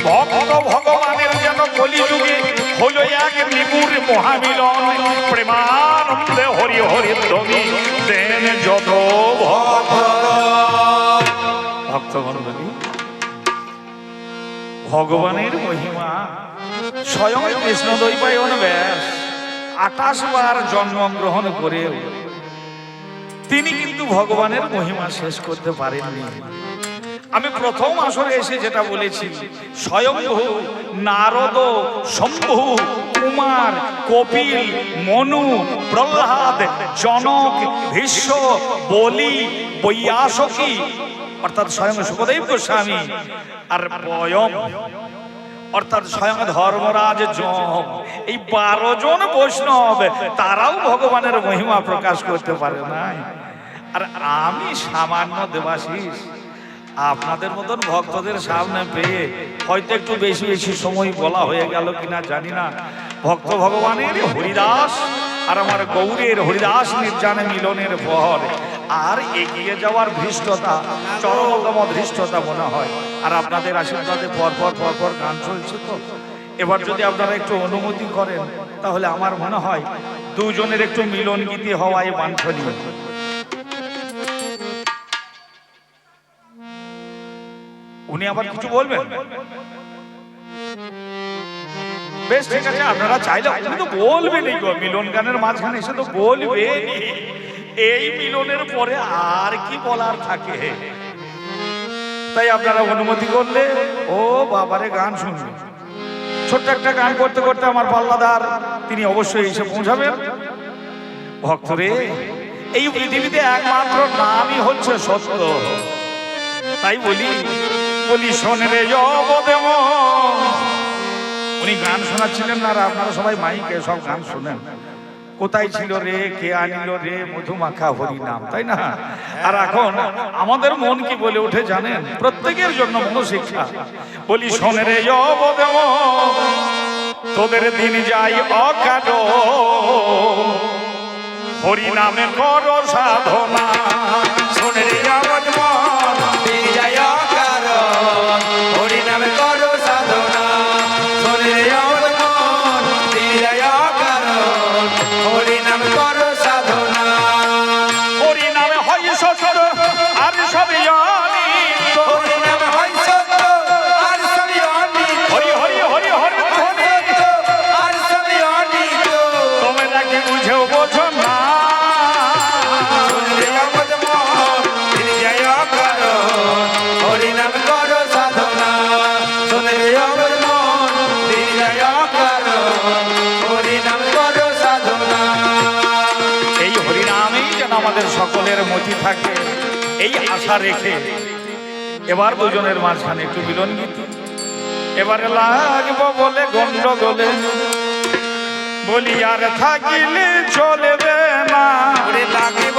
ভক্ত ভগবানের যেন কলিযুগে হলো এক নিপুর মহামিলন প্রেমানন্দে হরি হরি ধ্বনি দেন যত ভক্তমণ্ডলী ভগবানের মহিমা স্বয়ং কৃষ্ণ দ্বৈপায়ন ব্যাস 28 বার জন্মগ্রহণ করে তিনি কিন্তু ভগবানের মহিমা শেষ করতে পারেননি আমি প্রথম আসরে এসে যেটা বলেছি স্বয়ংভূ নারদ শম্ভু কুমার কপিল মনু প্রহ্লাদ জনক ভীষ্ম বলি বৈয়াসকি অর্থাৎ স্বয়ং সুখদেব গোস্বামী আর বয়ম অর্থাৎ স্বয়ং ধর্মরাজ যম এই 12 জন বৈষ্ণব তারাও ভগবানের মহিমা প্রকাশ করতে পারে নাই আর আমি সামান্য দেবাশিস আপনাদের মতন ভক্তদের সামনে পেয়ে হয়তো একটু বেশি বেশি সময় বলা হয়ে গেল কিনা জানি না ভক্ত ভগবানের হরিদাস আর আমার গৌরের হরিদাস নির্জানে মিলনের পর আর এগিয়ে যাওয়ার ধৃষ্টতা চরমতম ধৃষ্টতা মনে হয় আর আপনাদের আশীর্বাদে পরপর গান চলছে তো এবার যদি আপনারা একটু অনুমতি করেন তাহলে আমার মনে হয় দুজনের একটু মিলন গীতি হওয়াই বাঞ্ছনীয় উনি আবার কিছু বলবেন বেশ ঠিক আছে আপনারা চাইলে উনি তো বলবেনই গো মিলন গানের মাঝখানে এসে তো বলবেনই এই মিলনের পরে আর কি বলার থাকে তাই আপনারা অনুমতি করলে ও বাবারে গান শুনবেন ছোট্ট একটা গান করতে করতে আমার পাল্লাদার তিনি অবশ্যই এসে পৌঁছাবেন ভক্তরে এই পৃথিবীতে একমাত্র নামই হচ্ছে সত্য তাই বলি শোনে রে অবদেম উনি গান শোনাচ্ছিলেন না আর আপনারা সবাই মাইকে সব গান শোনেন কোথায় ছিল রে কে আনিল রে মধুমাখা হরি নাম তাই না আর এখন আমাদের মন কি বলে ওঠে জানেন প্রত্যেকের জন্য মনোশিক্ষা বলি শোনে রে অবদেম তোদের দিন যাই অকাট হরি নামে কর সাধনা শোনে রে অবদেম দিন যায় অকাট হরি নামে করো সাধনা শোনে রে অবদেম দিন যায় অকাট হরি নামে করো সাধনা হরি নামে হয় সত্য আর সবই অনিত্য হরি নামে হয় সত্য আর সবই অনিত্য হরি হরি হরি হরি হরি আর সবই অনিত্য তোমরা কি বুঝেও বোঝো না শোনে রে অবদেম দিন যায় অকাট হরি নামে করো সাধনা শোনে রে অবদেম দিন যায় অকাট হরি নামে করো সাধনা এই হরিনামেই যেন আমাদের সকলের মতি থাকে এই আশা রেখে এবার দুজনের মাঝখানে একটু মিলন গীতি এবারে লাগবো বলে গন্ডগোলে বলি আর থাকিলে চলবে না ওরে লাগিব